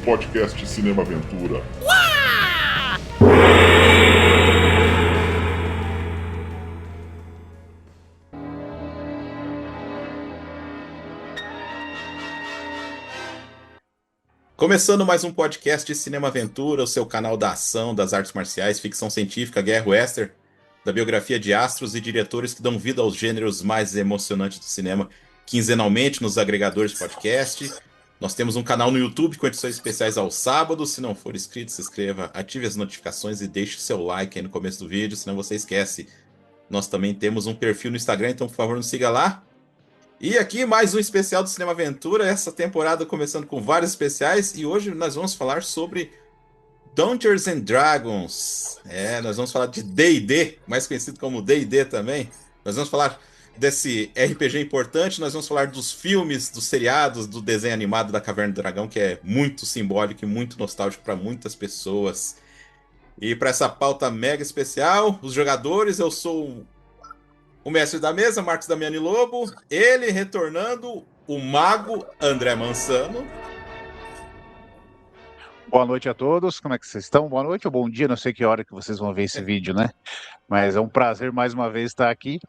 podcast Cinema Aventura. Começando mais um podcast de Cinema Aventura, o seu canal da ação, das artes marciais, ficção científica, guerra western, da biografia de astros e diretores que dão vida aos gêneros mais emocionantes do cinema, quinzenalmente nos agregadores de podcast. Nós temos um canal no YouTube com edições especiais aos sábados. Se não for inscrito, se inscreva, ative as notificações e deixe seu like aí no começo do vídeo, senão você esquece. Nós também temos um perfil no Instagram, então por favor nos siga lá. E aqui mais um especial do Cinema Aventura, essa temporada começando com vários especiais, e hoje nós vamos falar sobre Dungeons and Dragons. Nós vamos falar de D&D, mais conhecido como D&D também. Nós vamos falar desse RPG importante, nós vamos falar dos filmes, dos seriados, do desenho animado da Caverna do Dragão, que é muito simbólico e muito nostálgico para muitas pessoas. E para essa pauta mega especial, os jogadores, eu sou o mestre da mesa, Marcos Damiani Lobo, ele retornando, o mago André Mansano. Boa noite a todos, como é que vocês estão? Boa noite ou bom dia, não sei que hora que vocês vão ver esse vídeo, né? Mas é um prazer mais uma vez estar aqui.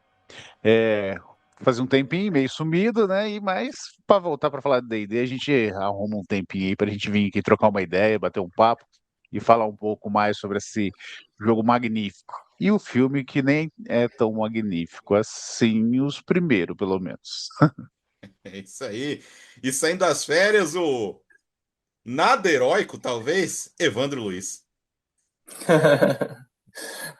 Faz um tempinho, meio sumido, né? Mas para voltar para falar de D&D, a gente arruma um tempinho aí para a gente vir aqui trocar uma ideia, bater um papo e falar um pouco mais sobre esse jogo magnífico. E o filme que nem é tão magnífico assim, os primeiros, pelo menos. É isso aí. E saindo das férias, o nada heróico, talvez, Evandro Luiz.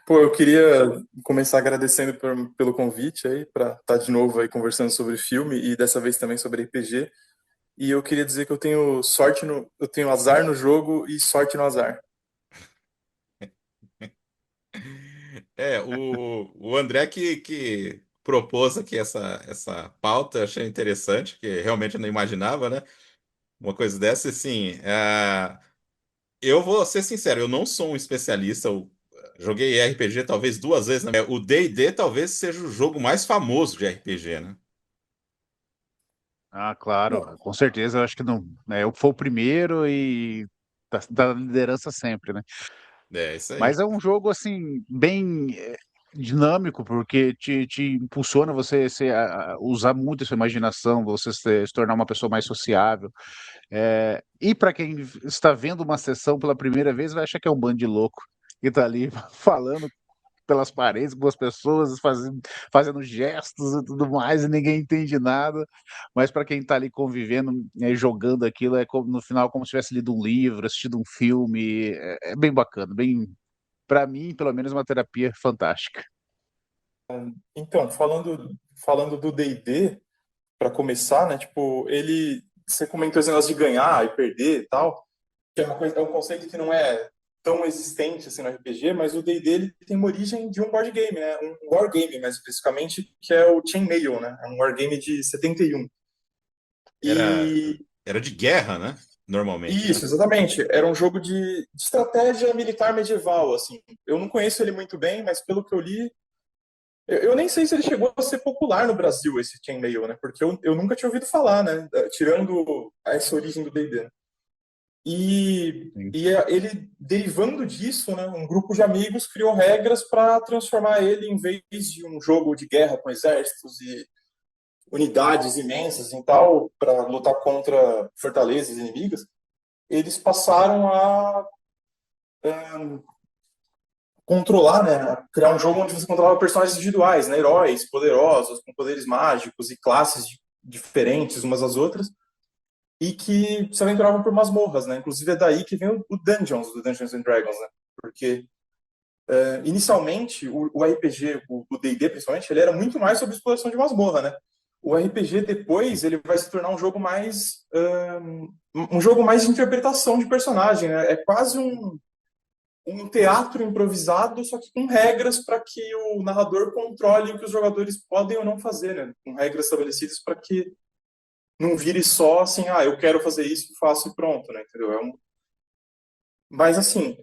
Pô, eu queria começar agradecendo pelo convite aí, para estar de novo aí conversando sobre filme e dessa vez também sobre RPG. E eu queria dizer que eu tenho eu tenho azar no jogo e sorte no azar. O André que propôs aqui essa pauta, eu achei interessante, que realmente eu não imaginava, né? Uma coisa dessa, assim. Eu vou ser sincero, eu não sou um especialista. Eu joguei RPG talvez duas vezes, né? O D&D talvez seja o jogo mais famoso de RPG, né? Ah, claro, com certeza, eu acho que não, né, eu fui o primeiro e tá na liderança sempre, né? É isso aí. Mas é um jogo, assim, bem dinâmico, porque te impulsiona você usar muito a sua imaginação, você se tornar uma pessoa mais sociável. E para quem está vendo uma sessão pela primeira vez, vai achar que é um bando de louco que está ali falando pelas paredes com as pessoas, fazendo gestos e tudo mais, e ninguém entende nada. Mas para quem está ali convivendo, jogando aquilo, no final como se tivesse lido um livro, assistido um filme. É bem bacana, bem, para mim, pelo menos, uma terapia fantástica. Então, falando do D&D, para começar, né, tipo, você comentou esse negócio de ganhar e perder e tal, que é um conceito que não é tão existente assim no RPG, mas o D&D ele tem uma origem de um board game, né, um wargame mais especificamente, que é o Chainmail, né, é um wargame de 71. Era, E era de guerra, né? Normalmente, né? isso, exatamente, era um jogo de estratégia militar medieval, assim. Eu não conheço ele muito bem, mas pelo que eu li, eu nem sei se ele chegou a ser popular no Brasil, esse Chainmail, né? Porque eu nunca tinha ouvido falar, né? Tirando essa origem do D&D. Sim. Ele, derivando disso, né, um grupo de amigos criou regras para transformar ele, em vez de um jogo de guerra com exércitos e unidades imensas e tal, para lutar contra fortalezas inimigas, eles passaram a controlar, né, criar um jogo onde você controlava personagens individuais, né, heróis poderosos, com poderes mágicos e classes diferentes umas das outras, e que se aventuravam por masmorras, né? Inclusive é daí que vem o Dungeons, do Dungeons and Dragons, né? Porque inicialmente o RPG, o D&D principalmente, ele era muito mais sobre exploração de masmorra, né? O RPG depois ele vai se tornar um jogo mais de interpretação de personagem, né? É quase um teatro improvisado, só que com regras para que o narrador controle o que os jogadores podem ou não fazer, né? Com regras estabelecidas para que não vire só assim, eu quero fazer isso, faço e pronto, né? Entendeu? Mas assim,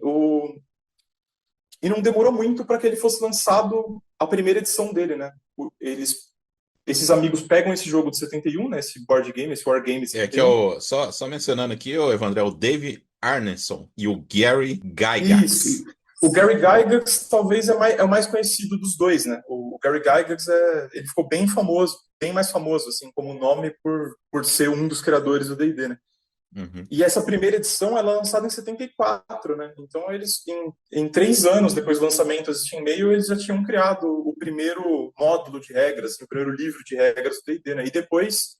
e não demorou muito para que ele fosse lançado a primeira edição dele, né? Eles esses amigos pegam esse jogo de 71, né, esse board game, esse wargame de Que é 71. só mencionando aqui, ô Evandro, é o Dave Arneson e o Gary Gygax. Isso. O Gary Gygax talvez é o mais conhecido dos dois, né? O Gary Gygax ele ficou bem famoso, bem mais famoso, assim, como nome por ser um dos criadores do D&D, né? Uhum. E essa primeira edição ela é lançada em 74, né? Então eles, em 3 anos depois do lançamento do Steam Mail, eles já tinham criado o primeiro módulo de regras, o primeiro livro de regras do D&D, né? E depois,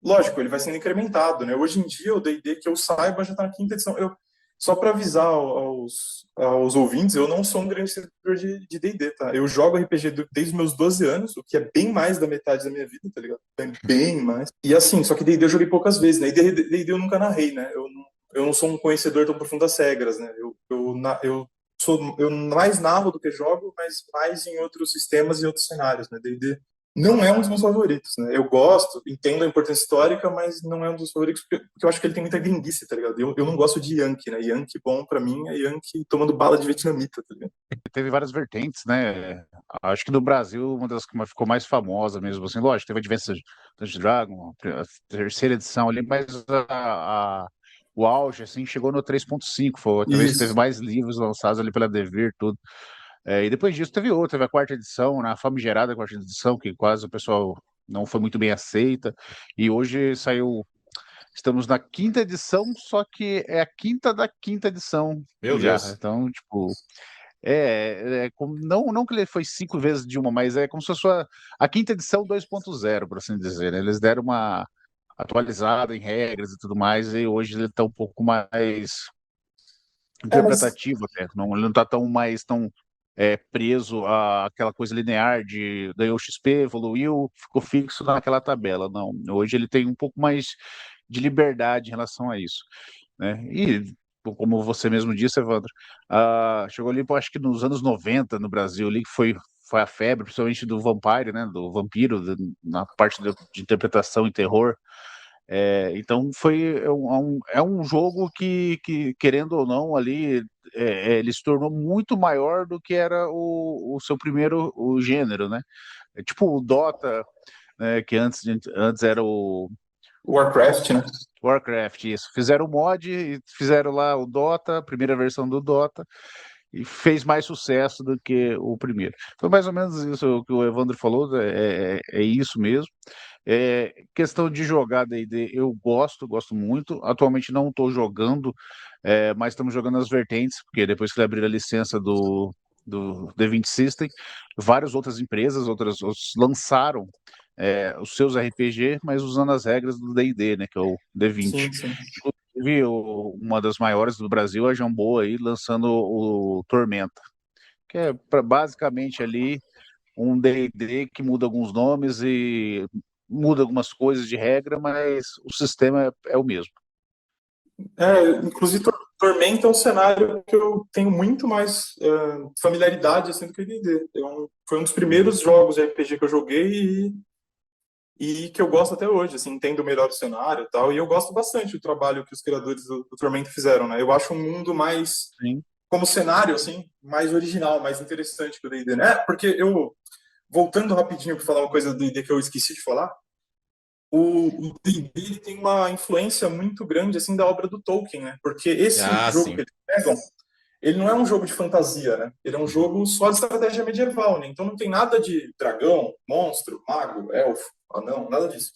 lógico, ele vai sendo incrementado, né? Hoje em dia o D&D que eu saiba já está na 5ª edição. Só para avisar aos ouvintes, eu não sou um grande seguidor de D&D, tá? Eu jogo RPG desde os meus 12 anos, o que é bem mais da metade da minha vida, tá ligado? É bem mais. E assim, só que D&D eu joguei poucas vezes, né? E D&D eu nunca narrei, né? Eu não sou um conhecedor tão profundo das regras, né? Eu mais narro do que jogo, mas mais em outros sistemas e outros cenários, né? D&D não é um dos meus favoritos, né? Eu gosto, entendo a importância histórica, mas não é um dos favoritos porque eu acho que ele tem muita gringuice, tá ligado? Eu não gosto de Yankee, né? Yankee bom pra mim é Yankee tomando bala de vietnamita, tá ligado? Teve várias vertentes, né? Acho que no Brasil, uma das que ficou mais famosa mesmo, assim, lógico, teve Advanced Dungeons Dragon, a terceira edição ali, mas o auge, assim, chegou no 3.5, foi talvez que teve Isso. mais livros lançados ali pela Devir, tudo. E depois disso teve outra, teve a quarta edição, na famigerada quarta edição, que quase o pessoal não foi muito bem aceita, e hoje saiu, estamos na 5ª edição, só que é a quinta da 5ª edição Meu já, Deus. então, tipo... como, não que ele foi 5 vezes de uma, mas é como se fosse a 5ª edição 2.0, por assim dizer, né? Eles deram uma atualizada em regras e tudo mais, e hoje ele está um pouco mais Mas interpretativo até, não, ele não está tão preso àquela coisa linear de ganhou XP, evoluiu, ficou fixo naquela tabela. Não, hoje ele tem um pouco mais de liberdade em relação a isso, né? E como você mesmo disse, Evandro, chegou ali, acho que nos anos 90 no Brasil, ali que foi a febre, principalmente do Vampire, né? Do vampiro, na parte de interpretação e terror. Então é um jogo que, querendo ou não, ali ele se tornou muito maior do que era o seu primeiro o gênero, né? É tipo o Dota, né, que antes era o Warcraft, né? Warcraft, isso. Fizeram o mod e fizeram lá o Dota, a primeira versão do Dota, e fez mais sucesso do que o primeiro. Foi mais ou menos isso que o Evandro falou, é isso mesmo. Questão de jogar D&D, eu gosto muito. Atualmente não estou jogando, mas estamos jogando as vertentes, porque depois que ele abrir a licença do D20 System, várias outras empresas, outras lançaram os seus RPG, mas usando as regras do D&D, né, que é o D20. Sim, sim. Inclusive, uma das maiores do Brasil, a Jambô, aí, lançando o Tormenta, que é basicamente ali um D&D que muda alguns nomes e muda algumas coisas de regra, mas o sistema é o mesmo. Inclusive, Tormenta é um cenário que eu tenho muito mais familiaridade assim, do que D&D. Foi um dos primeiros jogos de RPG que eu joguei e que eu gosto até hoje, assim, entendo melhor o cenário e tal, e eu gosto bastante do trabalho que os criadores do Tormenta fizeram, né? Eu acho um mundo mais, Sim. como cenário, assim, mais original, mais interessante que o D&D, né? Porque voltando rapidinho para falar uma coisa do D&D que eu esqueci de falar, o D&D tem uma influência muito grande, assim, da obra do Tolkien, né? Porque esse jogo Sim. que eles pegam, ele não é um jogo de fantasia, né? Ele é um jogo só de estratégia medieval, né? Então não tem nada de dragão, monstro, mago, elfo, anão, nada disso.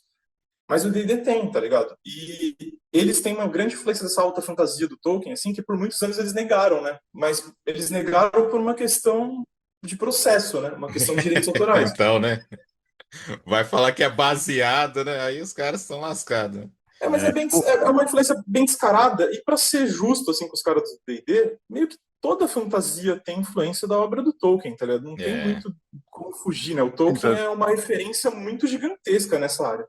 Mas o D&D tem, tá ligado? E eles têm uma grande influência dessa alta fantasia do Tolkien, assim, que por muitos anos eles negaram, né? Mas eles negaram por uma questão de processo, né? Uma questão de direitos autorais. Então, né? Vai falar que é baseado, né? Aí os caras estão lascados. Mas é uma influência bem descarada. E para ser justo, assim, com os caras do D&D, meio que toda fantasia tem influência da obra do Tolkien, tá ligado? Não tem muito como fugir, né? O Tolkien Então, é uma referência muito gigantesca nessa área.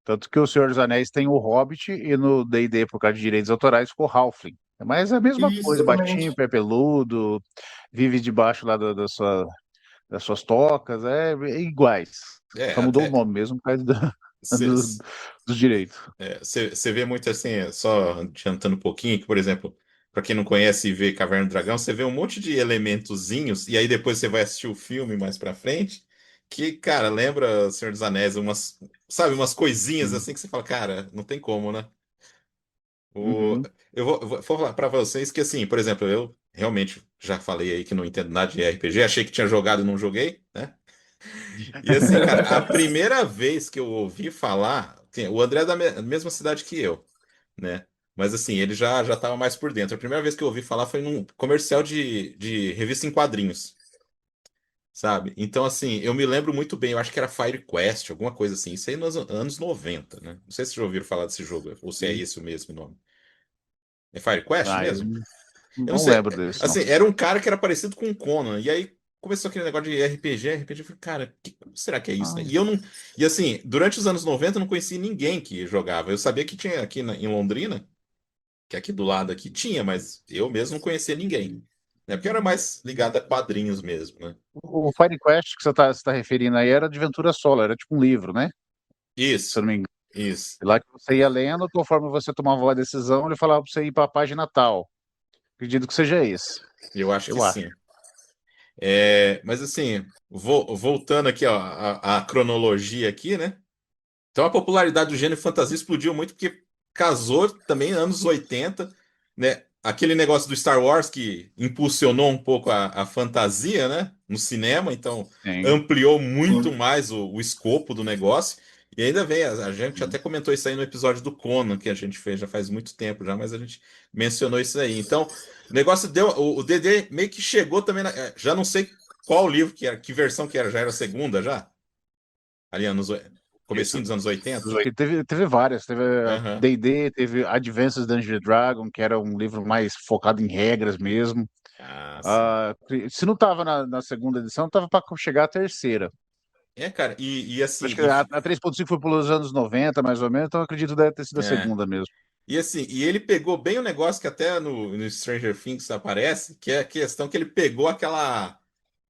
Tanto que o Senhor dos Anéis tem o Hobbit e no D&D, por causa de direitos autorais, ficou Halfling. Mas é a mesma Isso, coisa, baixinho, exatamente. pé peludo, vive debaixo lá das suas tocas, iguais. Só mudou o Até nome mesmo por causa do- você dos direitos. vê muito assim, só adiantando um pouquinho, que, por exemplo, para quem não conhece e vê Caverna do Dragão, você vê um monte de elementozinhos, e aí depois você vai assistir o filme mais pra frente, que, cara, lembra Senhor dos Anéis, sabe, umas coisinhas Sim. assim que você fala, cara, não tem como, né? O, Uhum. vou falar para vocês que, assim, por exemplo, eu realmente já falei aí que não entendo nada de RPG, achei que tinha jogado e não joguei, né? E assim, cara, a primeira vez que eu ouvi falar, o André é da mesma cidade que eu, né? Mas assim, ele já estava mais por dentro. A primeira vez que eu ouvi falar foi num comercial de revista em quadrinhos, sabe? Então, assim, eu me lembro muito bem, eu acho que era Fire Quest, alguma coisa assim, isso aí nos anos 90, né? Não sei se vocês já ouviram falar desse jogo, ou se é Sim. esse o mesmo nome. É Fire Quest Ah, eu mesmo? Eu não não sei. lembro desse, não. Assim, era um cara que era parecido com o Conan. E aí começou aquele negócio de RPG. Eu falei, cara, que será que é isso, né? Ah, E eu não. E assim, durante os anos 90 eu não conheci ninguém que jogava. Eu sabia que tinha aqui em Londrina, que é aqui do lado aqui tinha, mas eu mesmo não conhecia ninguém. Né? Porque eu era mais ligado a quadrinhos mesmo, né? o Fire Quest que você tá referindo aí era de aventura solo, era tipo um livro, né? Se eu Isso, não me engano. isso. Lá que você ia lendo, conforme você tomava uma decisão, ele falava pra você ir pra página tal. Acredito que seja esse. Eu acho que Eu acho. sim. Mas assim, voltando aqui ó, a cronologia aqui, né? Então a popularidade do gênero fantasia explodiu muito porque casou também anos 80, né? Aquele negócio do Star Wars que impulsionou um pouco a fantasia, né? No cinema, então Sim. ampliou muito Sim. mais o escopo do negócio. E ainda vem, a gente Sim. até comentou isso aí no episódio do Conan, que a gente fez já faz muito tempo já, mas a gente mencionou isso aí. Então, o negócio deu, o DD meio que chegou também, já não sei qual livro que era, que versão que era, já era a segunda já? Ali comecinho Isso. dos anos 80. Teve várias. Teve Aham. D&D, teve Adventures Dungeons and Dragons, que era um livro mais focado em regras mesmo. Ah, sim. Ah, se não estava na segunda edição, estava para chegar a terceira. Cara, e assim, Acho que a 3.5 foi pelos anos 90, mais ou menos, então eu acredito que deve ter sido a é, segunda mesmo. e assim, e ele pegou bem o negócio que até no Stranger Things aparece, que é a questão que ele pegou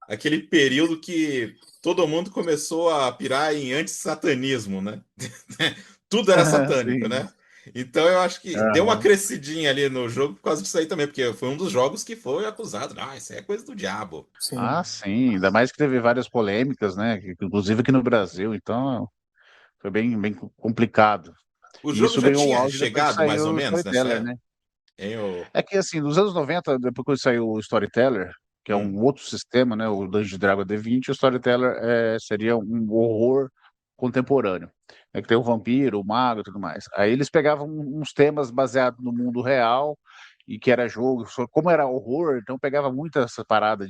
aquele período que todo mundo começou a pirar em antissatanismo, né? Tudo era satânico, Sim. né? Então eu acho que deu uma Aham. crescidinha ali no jogo por causa disso aí também, porque foi um dos jogos que foi acusado. Ah, isso aí é coisa do diabo. Ah, Sim. sim. Ainda mais que teve várias polêmicas, né? Inclusive aqui no Brasil, então foi bem complicado. O E jogo isso já ganhou o tinha auge depois que chegado mais saiu ou o menos nessa Storyteller, época, né? hein? É que assim, nos anos 90, depois que saiu o Storyteller, que é Hum. um outro sistema, né? O Dungeons Dragons D20, o Storyteller seria um horror contemporâneo. Que tem o vampiro, o mago e tudo mais. Aí eles pegavam uns temas baseados no mundo real e que era jogo, como era horror, então pegava muito essa parada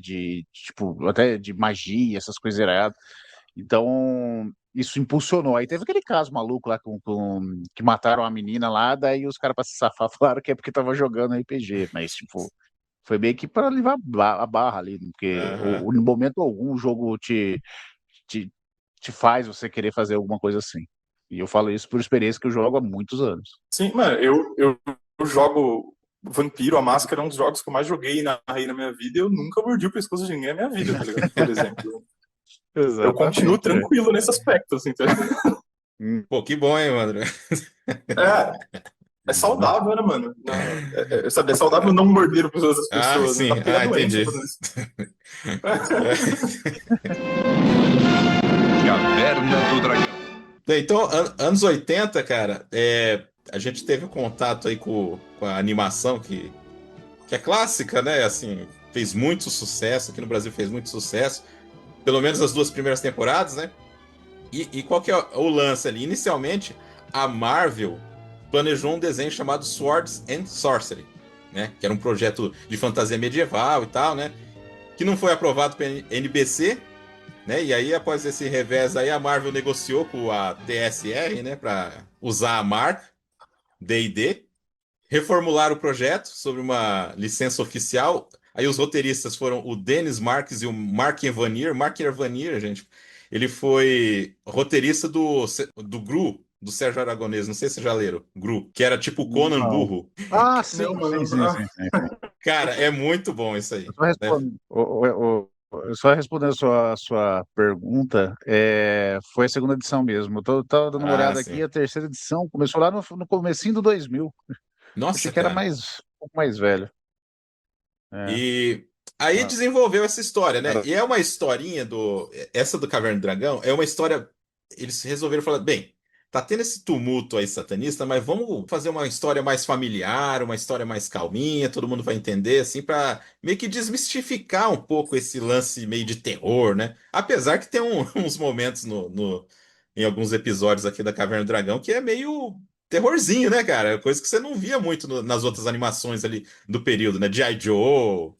tipo, até de magia, essas coisas iradas. Então, isso impulsionou. Aí teve aquele caso maluco lá que mataram a menina lá, daí os caras, pra se safar, falaram que é porque tava jogando RPG, mas, tipo, foi meio que para levar a barra ali, porque Aham. em momento algum o jogo te, te faz você querer fazer alguma coisa assim. E eu falo isso por experiência que eu jogo há muitos anos. Sim, mano, eu jogo Vampiro, a Máscara é um dos jogos que eu mais joguei e narrei na minha vida e eu nunca mordi o pescoço de ninguém na minha vida, tá ligado? Por exemplo. Eu continuo Exatamente. É. tranquilo nesse aspecto, assim, tá? Hum, Pô, que bom, hein, André? É, é saudável, né, mano? Não, sabe, é saudável não morder as outras Ah, pessoas, né? sim. Dá até Ah, doença entendi. fazendo isso. Caverna do Dragão. Então, anos 80, cara, a gente teve contato aí com a animação que é clássica, né? Assim, fez muito sucesso, aqui no Brasil fez muito sucesso, pelo menos as duas primeiras temporadas, né? E qual que é o lance ali? Inicialmente, a Marvel planejou um desenho chamado Swords and Sorcery, né? Que era um projeto de fantasia medieval e tal, né? Que não foi aprovado pela NBC, né? E aí, após esse revés aí, a Marvel negociou com a TSR, né? Para usar a marca D&D, reformular o projeto sobre uma licença oficial. Aí os roteiristas foram o Dennis Marques e o Mark Evanier. Mark Evanier, gente, ele foi roteirista do Gru, do Sérgio Aragonês. Não sei se já leram, Gru, que era tipo Conan Não. Burro. Ah, Não, sim, sim, mano. sim, sim, sim, sim. Cara, é muito bom isso Eu aí, só né? respondo, eu só respondendo a sua pergunta, foi a segunda edição mesmo. Tava dando uma Ah, olhada aqui, sim. a terceira edição começou lá no comecinho do 2000. Achei Nossa, que era cara. um pouco mais velho. É. E Aí Ah, desenvolveu essa história, né? era- E é uma historinha do. Essa do Caverna do Dragão é uma história. Eles resolveram falar, bem, tá tendo esse tumulto aí satanista, mas vamos fazer uma história mais familiar, uma história mais calminha, todo mundo vai entender, assim, pra meio que desmistificar um pouco esse lance meio de terror, né? Apesar que tem uns momentos em alguns episódios aqui da Caverna do Dragão que é meio terrorzinho, né, cara? Coisa que você não via muito nas outras animações ali do período, né? G.I. Joe,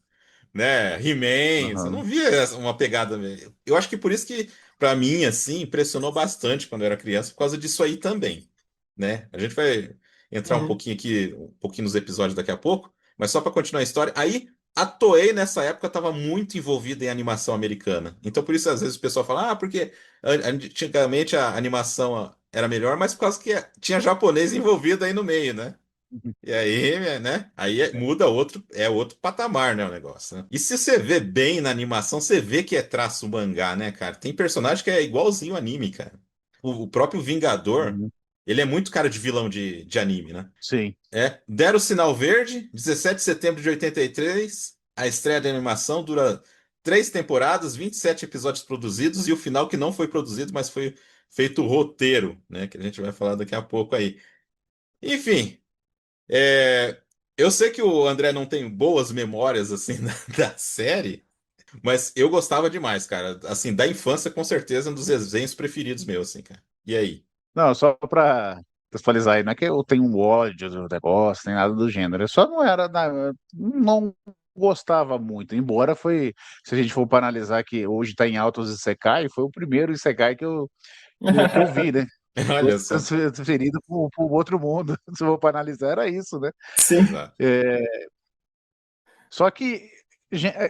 né? He-Man, você não aham. via uma pegada. Eu acho que por isso que, pra mim, assim, impressionou bastante quando eu era criança, por causa disso aí também, né? A gente vai entrar um Uhum. pouquinho aqui, um pouquinho nos episódios daqui a pouco, mas só pra continuar a história. Aí, a Toei, nessa época, estava muito envolvida em animação americana. Então, por isso, às vezes, o pessoal fala, ah, porque antigamente a animação era melhor, mas por causa que tinha japonês envolvido aí no meio, né? E aí, né? Muda outro patamar, né, o negócio, né? E se você vê bem na animação, você vê que é traço mangá, né, cara? Tem personagem que é igualzinho anime, cara. O próprio Vingador, Uhum. ele é muito cara de vilão de anime, né? Sim. Deram o sinal verde, 17 de setembro de 83. A estreia da animação dura 3 temporadas, 27 episódios produzidos e o final que não foi produzido, mas foi feito o roteiro, né? Que a gente vai falar daqui a pouco aí. Enfim. É, eu sei que o André não tem boas memórias assim da série, mas eu gostava demais, cara. Assim, da infância, com certeza, um dos desenhos preferidos meus, assim, cara. E aí? Não, só para atualizar aí, não é que eu tenho um ódio do negócio, nem nada do gênero. Eu só não era não gostava muito, embora foi, se a gente for para analisar que hoje está em altos Isekai, foi o primeiro Isekai que eu vi, né? Foi Olha só. transferido para o outro mundo. Se eu for para analisar, era isso, né? Sim. Exato. Só que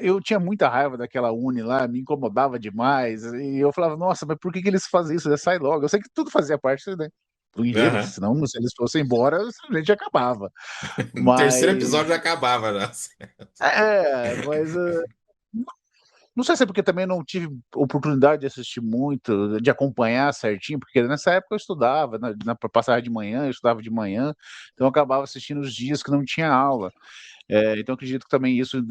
eu tinha muita raiva daquela Uni lá, me incomodava demais, e eu falava, nossa, mas por que que eles fazem isso? Sai logo. Eu sei que tudo fazia parte, né, do enredo, Aham. senão se eles fossem embora, a gente acabava. No terceiro Mas, episódio já acabava, já. mas não sei se é porque também não tive oportunidade de assistir muito, de acompanhar certinho, porque nessa época eu estudava, passava de manhã, eu estudava de manhã, então eu acabava assistindo os dias que não tinha aula. Então acredito que também isso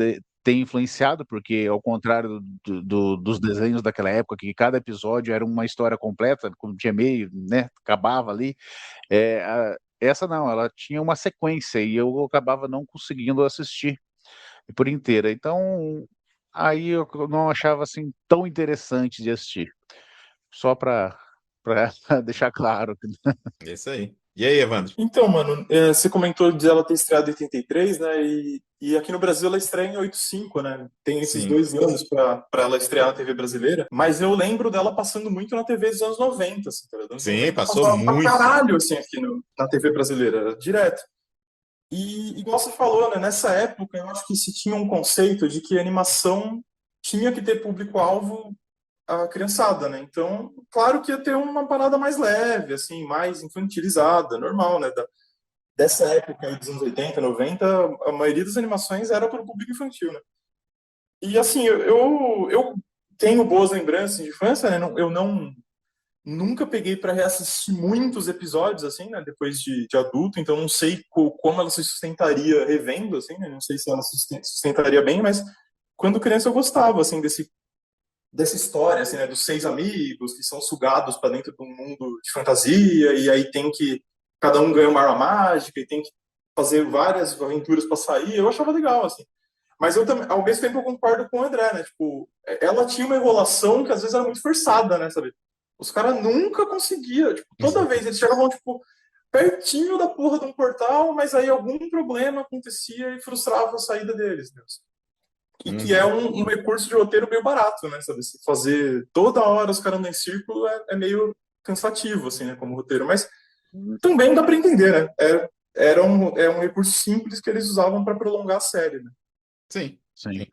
tem influenciado, porque ao contrário dos desenhos daquela época, que cada episódio era uma história completa, como tinha meio, né, acabava ali, essa não, ela tinha uma sequência e eu acabava não conseguindo assistir por inteira. Então, aí eu não achava assim tão interessante de assistir. Só para deixar claro. É isso aí. E aí, Evandro? Então, mano, você comentou de ela ter estreado em 83, né? E aqui no Brasil ela estreia em 85, né? Tem esses Sim. 2 anos para ela estrear na TV brasileira. Mas eu lembro dela passando muito na TV dos anos 90, assim, tá ligado? Anos Sim, 90 passou passava pra muito. caralho, assim, aqui na TV brasileira, era direto. E igual você falou, né? Nessa época eu acho que se tinha um conceito de que a animação tinha que ter público-alvo a criançada, né? Então, claro que ia ter uma parada mais leve, assim, mais infantilizada, normal, né? Dessa época aí dos anos 80, 90, a maioria das animações era para o público infantil, né? E assim, eu tenho boas lembranças de infância, né? Eu não nunca peguei para reassistir muitos episódios assim, né? Depois de adulto, então não sei como ela se sustentaria revendo, assim, né? Não sei se ela se sustentaria bem, mas quando criança eu gostava assim dessa história, assim, né? Dos seis amigos que são sugados para dentro de um mundo de fantasia e aí tem que cada um ganha uma arma mágica e tem que fazer várias aventuras para sair. Eu achava legal, assim. Mas eu também, ao mesmo tempo, eu concordo com o André, né? Tipo, ela tinha uma enrolação que às vezes era muito forçada, né? Sabe? Os caras nunca conseguiam, tipo, toda vez eles chegavam, tipo, pertinho da porra de um portal, mas aí algum problema acontecia e frustrava a saída deles, né? E que é Uhum. um recurso de roteiro meio barato, né? Sabe? Se fazer toda hora os caras andando em círculo é meio cansativo, assim, né? Como roteiro. Mas também dá para entender, né? É um recurso simples que eles usavam para prolongar a série, né? Sim. Sim.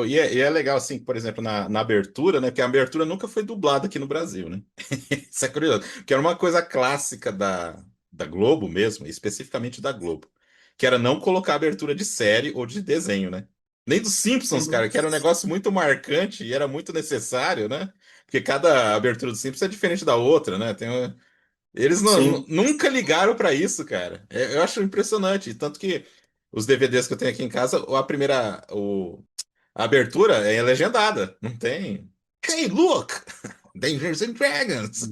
E é legal, assim, por exemplo, na abertura, né? Porque a abertura nunca foi dublada aqui no Brasil, né? Isso é curioso. Que era uma coisa clássica da Globo mesmo, especificamente da Globo. Que era não colocar abertura de série ou de desenho, né? Nem dos Simpsons, Uhum. cara, que era um negócio muito marcante e era muito necessário, né? Porque cada abertura do Simpsons é diferente da outra, né? Eles Sim. nunca ligaram pra isso, cara. Eu acho impressionante. Tanto que os DVDs que eu tenho aqui em casa, a primeira. A abertura é legendada, não tem. Hey, look! Dungeons and Dragons!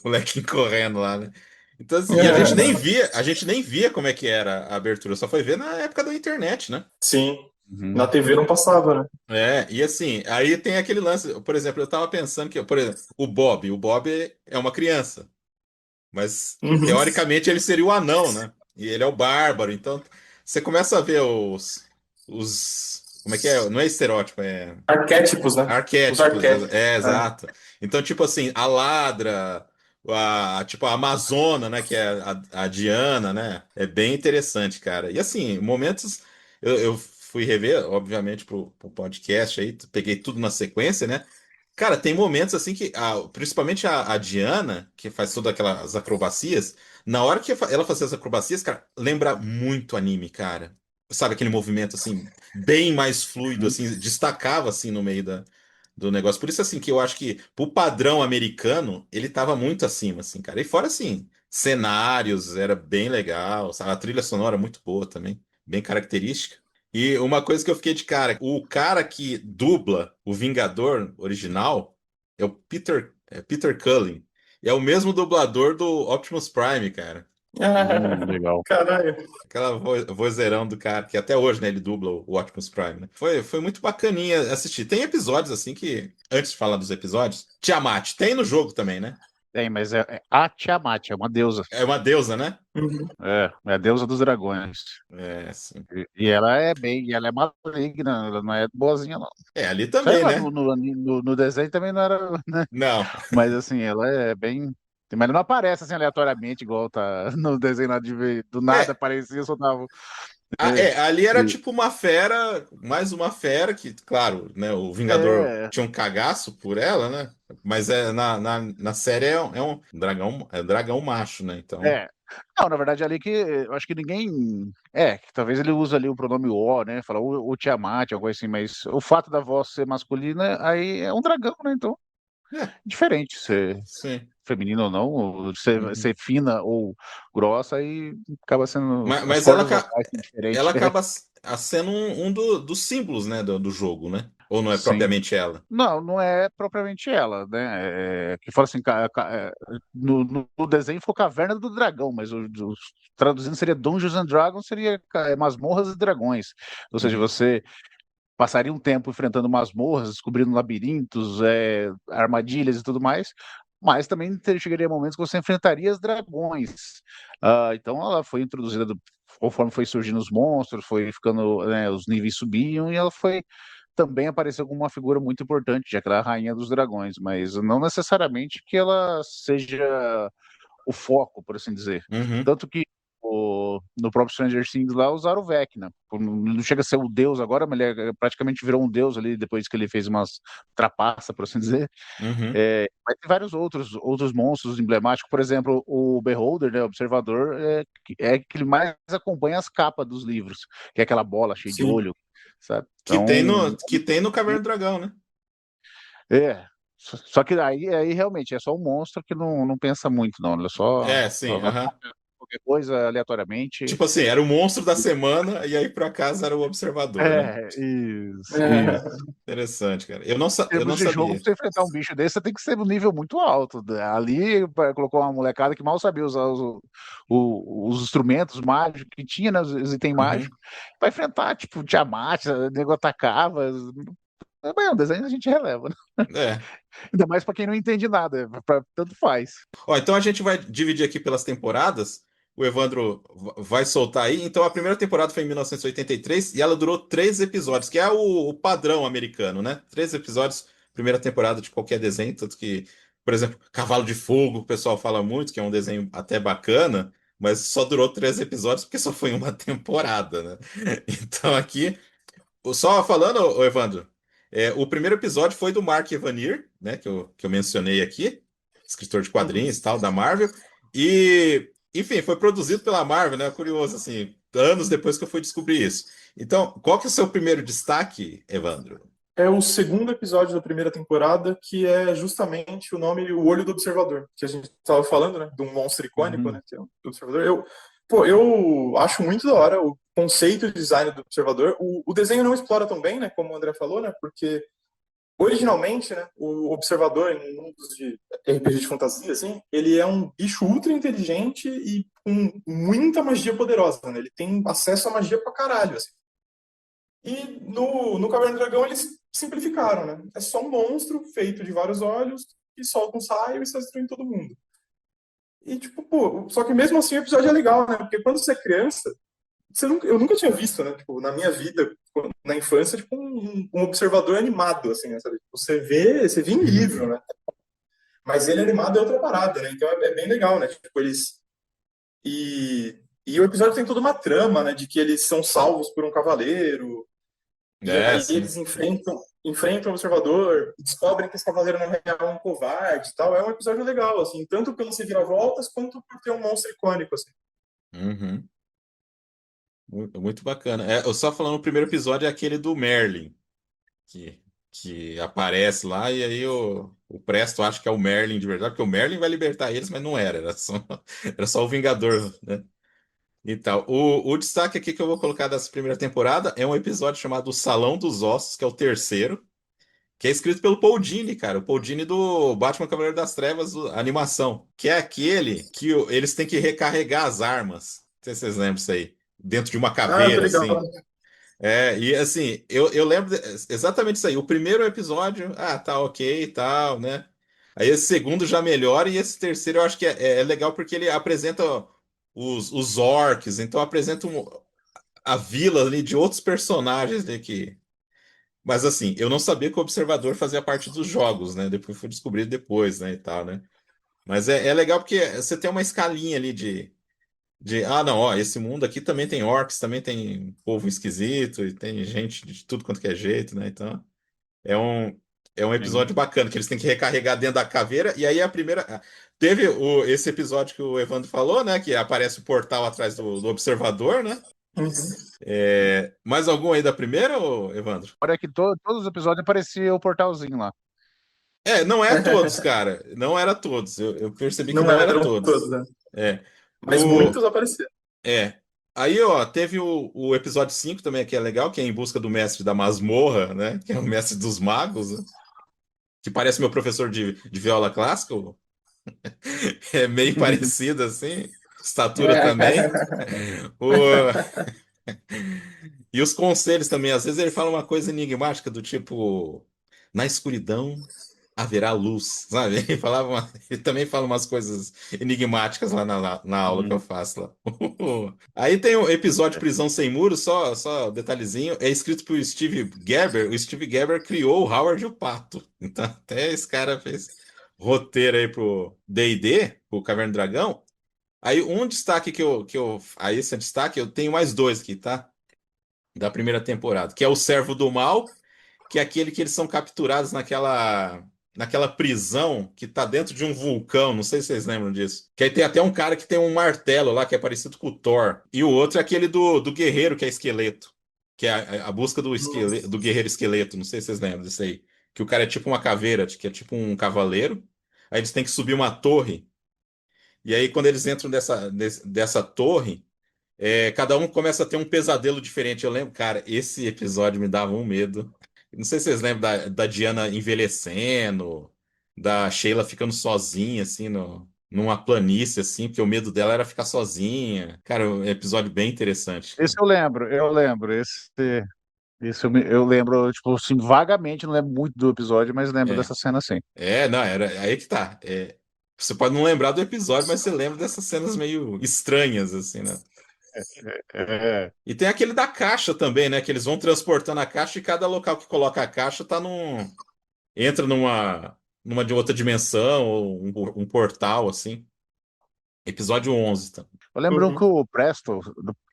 O molequinho correndo lá, né? Então, assim, e a gente nem via como é que era a abertura, só foi ver na época da internet, né? Sim, na Uhum. TV não passava, né? E assim, aí tem aquele lance, por exemplo, eu tava pensando que, por exemplo, o Bob é uma criança, mas Uhum. teoricamente ele seria o anão, né? E ele é o bárbaro, então você começa a ver os, como é que é? Não é estereótipo, é Arquétipos, né? Os arquétipos, arquétipos. É. exato. Então, tipo assim, a Ladra, tipo a Amazona, né, que é a Diana, né? É bem interessante, cara. E assim, momentos eu fui rever, obviamente, pro podcast aí, peguei tudo na sequência, né? Cara, tem momentos assim que, principalmente a Diana, que faz todas aquelas acrobacias, na hora que ela fazia as acrobacias, cara, lembra muito anime, cara. Sabe aquele movimento assim, bem mais fluido, assim, destacava assim no meio do negócio. Por isso, assim, que eu acho que pro padrão americano, ele tava muito acima, assim, cara. E fora, assim, cenários, era bem legal, sabe? A trilha sonora muito boa também, bem característica. E uma coisa que eu fiquei de cara, o cara que dubla o Vingador original é o Peter Cullen. É o mesmo dublador do Optimus Prime, cara. Legal. Caralho. Aquela vozeirão do cara, que até hoje, né, ele dubla o Optimus Prime, né? Foi muito bacaninha assistir. Tem episódios, assim, que, antes de falar dos episódios, Tiamat, tem no jogo também, né? Tem, mas é a Tiamat, é uma deusa. É uma deusa, né? Uhum. É a deusa dos dragões. É, sim. E ela é maligna, ela não é boazinha, não. É, ali Sei também, lá, né? no desenho também não era, né? Não. Mas assim, ela é bem. Mas ela não aparece assim aleatoriamente, igual tá no desenho lá de ver. Do nada É, aparecia, só tava. É, ali era e- tipo uma fera, mais uma fera, que, claro, né, o Vingador é, tinha um cagaço por ela, né? Mas na série é um dragão, é dragão macho, né? Então, é. Não, na verdade, ali que eu acho que ninguém. Que talvez ele use ali o pronome o, né? Fala o Tiamat, algo assim, mas o fato da voz ser masculina, aí é um dragão, né? Então, é, diferente ser sim. feminino ou não, ou ser Uhum. fina ou grossa, aí acaba sendo. Mas, As mas ela, cordas aca- vocais são diferentes. ela acaba sendo um dos símbolos, né, do jogo, né? Ou não é Sim. propriamente ela? Não, não é propriamente ela, né? Que fala assim, no desenho ficou Caverna do Dragão, mas traduzindo seria Dungeons and Dragons, seria Masmorras e Dragões. Ou seja, Uhum. você passaria um tempo enfrentando masmorras, descobrindo labirintos, armadilhas e tudo mais, mas também chegaria momentos que você enfrentaria os dragões. Então ela foi introduzida conforme foi surgindo os monstros, foi ficando, né, os níveis subiam e ela foi também apareceu como uma figura muito importante, já que ela é a rainha dos dragões, mas não necessariamente que ela seja o foco, por assim dizer. Uhum. Tanto que no próprio Stranger Things lá usaram o Vecna. Não chega a ser o deus agora, mas ele praticamente virou um deus ali depois que ele fez umas trapaças, por assim dizer. Uhum. Mas tem vários outros monstros emblemáticos, por exemplo, o Beholder, né, o Observador, é que ele mais acompanha as capas dos livros, que é aquela bola cheia de Sim. olho, sabe? Que Então, tem no Caverna do Dragão, né? é. Só que aí realmente é só um monstro que não pensa muito, não. Ele É, só sim, aham. ataca qualquer coisa aleatoriamente. Tipo assim, era o monstro da semana e aí por acaso era o observador, né? Isso. Interessante, cara. Eu não, Em eu termos não de jogo, pra sabia. você enfrentar um bicho desse, você tem que ser um nível muito alto. Ali colocou uma molecada que mal sabia usar os instrumentos mágicos que tinha, né, os itens Uhum. mágicos, pra enfrentar, tipo, Tiamat, o nego atacava. Bem, o desenho a gente releva, né? É. Ainda mais pra quem não entende nada, tanto faz. Ó, então a gente vai dividir aqui pelas temporadas. O Evandro vai soltar aí. Então a primeira temporada foi em 1983 e 83 e ela durou 3 episódios, que é o padrão americano, né? 3 episódios, primeira temporada de qualquer desenho. Tanto que, por exemplo, Cavalo de Fogo, o pessoal fala muito, que é um desenho até bacana, mas só durou 3 episódios porque só foi uma temporada, né? Então aqui, só falando, ô Evandro, o primeiro episódio foi do Mark Evanier, né? Que eu mencionei aqui, escritor de Uhum. quadrinhos e tal, da Marvel. E, enfim, foi produzido pela Marvel, né? Curioso, assim, anos depois que eu fui descobrir isso. Então, qual que é o seu primeiro destaque, Evandro? É o segundo episódio da primeira temporada, que é justamente o nome O Olho do Observador, que a gente estava falando, né? De um monstro icônico, Uhum. né? Que é o Observador. Eu acho muito da hora conceito de design do observador. O desenho não explora tão bem, né, como o André falou, né, porque originalmente, né, o observador em mundos de RPG de fantasia, assim, ele é um bicho ultra inteligente e com muita magia poderosa, né? Ele tem acesso à magia pra caralho, assim. E no Caverna do Dragão eles simplificaram, né? É só um monstro feito de vários olhos que solta um saio e está destruindo todo mundo. E, tipo, pô, só que mesmo assim o episódio é legal, né? Porque quando você é criança, eu nunca tinha visto, né? Tipo, na minha vida, na infância, tipo, um observador animado, assim, né? Sabe? Você vê em livro, né? Mas ele animado é outra parada, né? Então é bem legal, né? Tipo, eles. E o episódio tem toda uma trama, né? De que eles são salvos por um cavaleiro, e É, aí sim. eles enfrentam o observador, descobrem que esse cavaleiro na real é um covarde e tal. É um episódio legal, assim, tanto pelas reviravoltas quanto por ter um monstro icônico, assim. Uhum. Muito bacana. Eu só falando, o primeiro episódio é aquele do Merlin, que, que aparece lá, e aí o Presto acha que é o Merlin de verdade, porque o Merlin vai libertar eles, mas não era, era só o Vingador, né? E tal. O destaque aqui que eu vou colocar dessa primeira temporada é um episódio chamado O Salão dos Ossos, que é o terceiro, que é escrito pelo Paul Dini, cara. O Paul Dini do Batman Cavaleiro das Trevas, a animação. Que é aquele que eles têm que recarregar as armas. Não sei se vocês lembram disso aí. Dentro de uma Ah, tá caveira, legal. assim. E assim, eu lembro exatamente isso aí. O primeiro episódio, tá ok e tal, né? Aí esse segundo já melhora, e esse terceiro eu acho que é legal porque ele apresenta os orcs, então apresenta a vila ali de outros personagens aqui. Mas assim, eu não sabia que o Observador fazia parte dos jogos, né? Depois fui descobrir depois, né, e tal, né? Mas é legal porque você tem uma escalinha ali não, ó, esse mundo aqui também tem orcs, também tem povo esquisito, e tem gente de tudo quanto que é jeito, né? Então, é um, é um Sim. episódio bacana, que eles têm que recarregar dentro da caveira, e aí a primeira. Teve esse episódio que o Evandro falou, né? Que aparece o portal atrás do observador, né? Uhum. Mais algum aí da primeira, Evandro? Olha que todos os episódios aparecia o portalzinho lá. Não é todos, cara. Não era todos. Eu percebi que Não não era eram todos, todos. né? É. Mas O, muitos apareceram. É. Aí, ó, teve o episódio 5 também, que é legal, que é Em Busca do Mestre da Masmorra, né? Que é o mestre dos magos, né? Que parece meu professor de viola clássica. É meio parecido, assim. Estatura também. O... E os conselhos também. Às vezes ele fala uma coisa enigmática do tipo: na escuridão haverá luz, sabe? Ele também fala umas coisas enigmáticas lá na aula que eu Hum. faço lá. Aí tem o episódio Prisão Sem Muros, só detalhezinho, é escrito por Steve Gerber. O Steve Gerber criou o Howard e o Pato. Então até esse cara fez roteiro aí pro D&D, pro Caverna do Dragão. Aí um destaque aí esse é destaque, eu tenho mais dois aqui, tá? Da primeira temporada, que é o Servo do Mal, que é aquele que eles são capturados naquela prisão que tá dentro de um vulcão. Não sei se vocês lembram disso. Que aí tem até um cara que tem um martelo lá, que é parecido com o Thor. E o outro é aquele do guerreiro, que é esqueleto. Que é a busca do guerreiro esqueleto. Não sei se vocês lembram disso aí. Que o cara é tipo uma caveira, que é tipo um cavaleiro. Aí eles têm que subir uma torre. E aí, quando eles entram dessa torre, cada um começa a ter um pesadelo diferente. Eu lembro, cara, esse episódio me dava um medo. Não sei se vocês lembram da Diana envelhecendo, da Sheila ficando sozinha, assim, numa planície, assim, porque o medo dela era ficar sozinha. Cara, um episódio bem interessante, Esse cara. eu lembro. Esse eu lembro, tipo, assim, vagamente, não lembro muito do episódio, mas lembro É, dessa cena sim. não, era aí que tá. Você pode não lembrar do episódio, mas você lembra dessas cenas meio estranhas, assim, né? É, E tem aquele da caixa também, né? Que eles vão transportando a caixa, e cada local que coloca a caixa entra numa de outra dimensão, ou um portal, assim. Episódio 11, tá? eu lembro que Uhum. o Presto,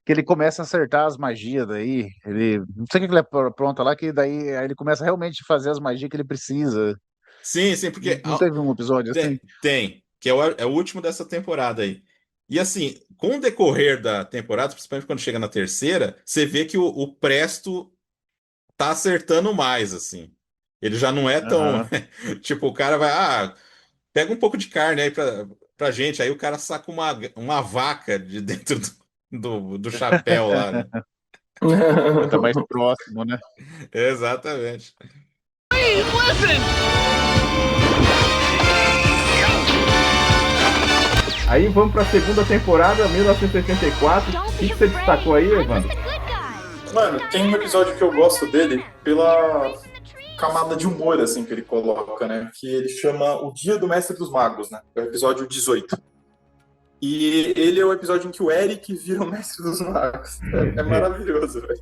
que ele começa a acertar as magias daí, ele, não sei o que que ele apronta lá, que daí aí ele começa realmente a fazer as magias que ele precisa. Sim, sim, porque Não teve um episódio assim? tem, que é o último dessa temporada aí. E assim, com o decorrer da temporada, principalmente quando chega na terceira, você vê que o Presto tá acertando mais, assim. Ele já não é tão. Aham. Tipo, o cara vai, pega um pouco de carne aí pra gente. Aí o cara saca uma vaca de dentro. do chapéu lá, né? Tá mais próximo, né? Exatamente. Aí vamos pra segunda temporada, 1984. O que você destacou aí, Evandro? Mano, tem um episódio que eu gosto dele pela camada de humor, assim, que ele coloca, né? Que ele chama O Dia do Mestre dos Magos, né? É o episódio 18. E ele é o episódio em que o Eric vira o Mestre dos Magos. É maravilhoso, velho.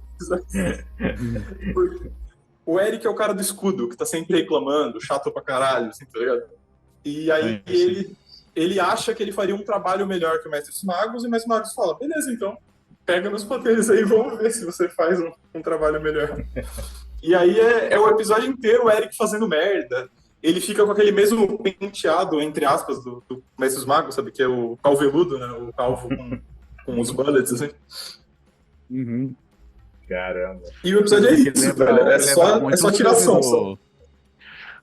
O Eric é o cara do escudo, que tá sempre reclamando, chato pra caralho, assim, tá ligado? E aí ele acha que ele faria um trabalho melhor que o Mestre dos Magos, e o Mestre dos Magos fala, beleza, então, pega meus poderes aí, vamos ver se você faz um trabalho melhor. E aí é o episódio inteiro o Eric fazendo merda. Ele fica com aquele mesmo penteado, entre aspas, do Mestre dos Magos, sabe? Que é o calveludo, né? O calvo com os bullets, assim. Uhum. Caramba. E o episódio é isso, velho. É só tiração, só.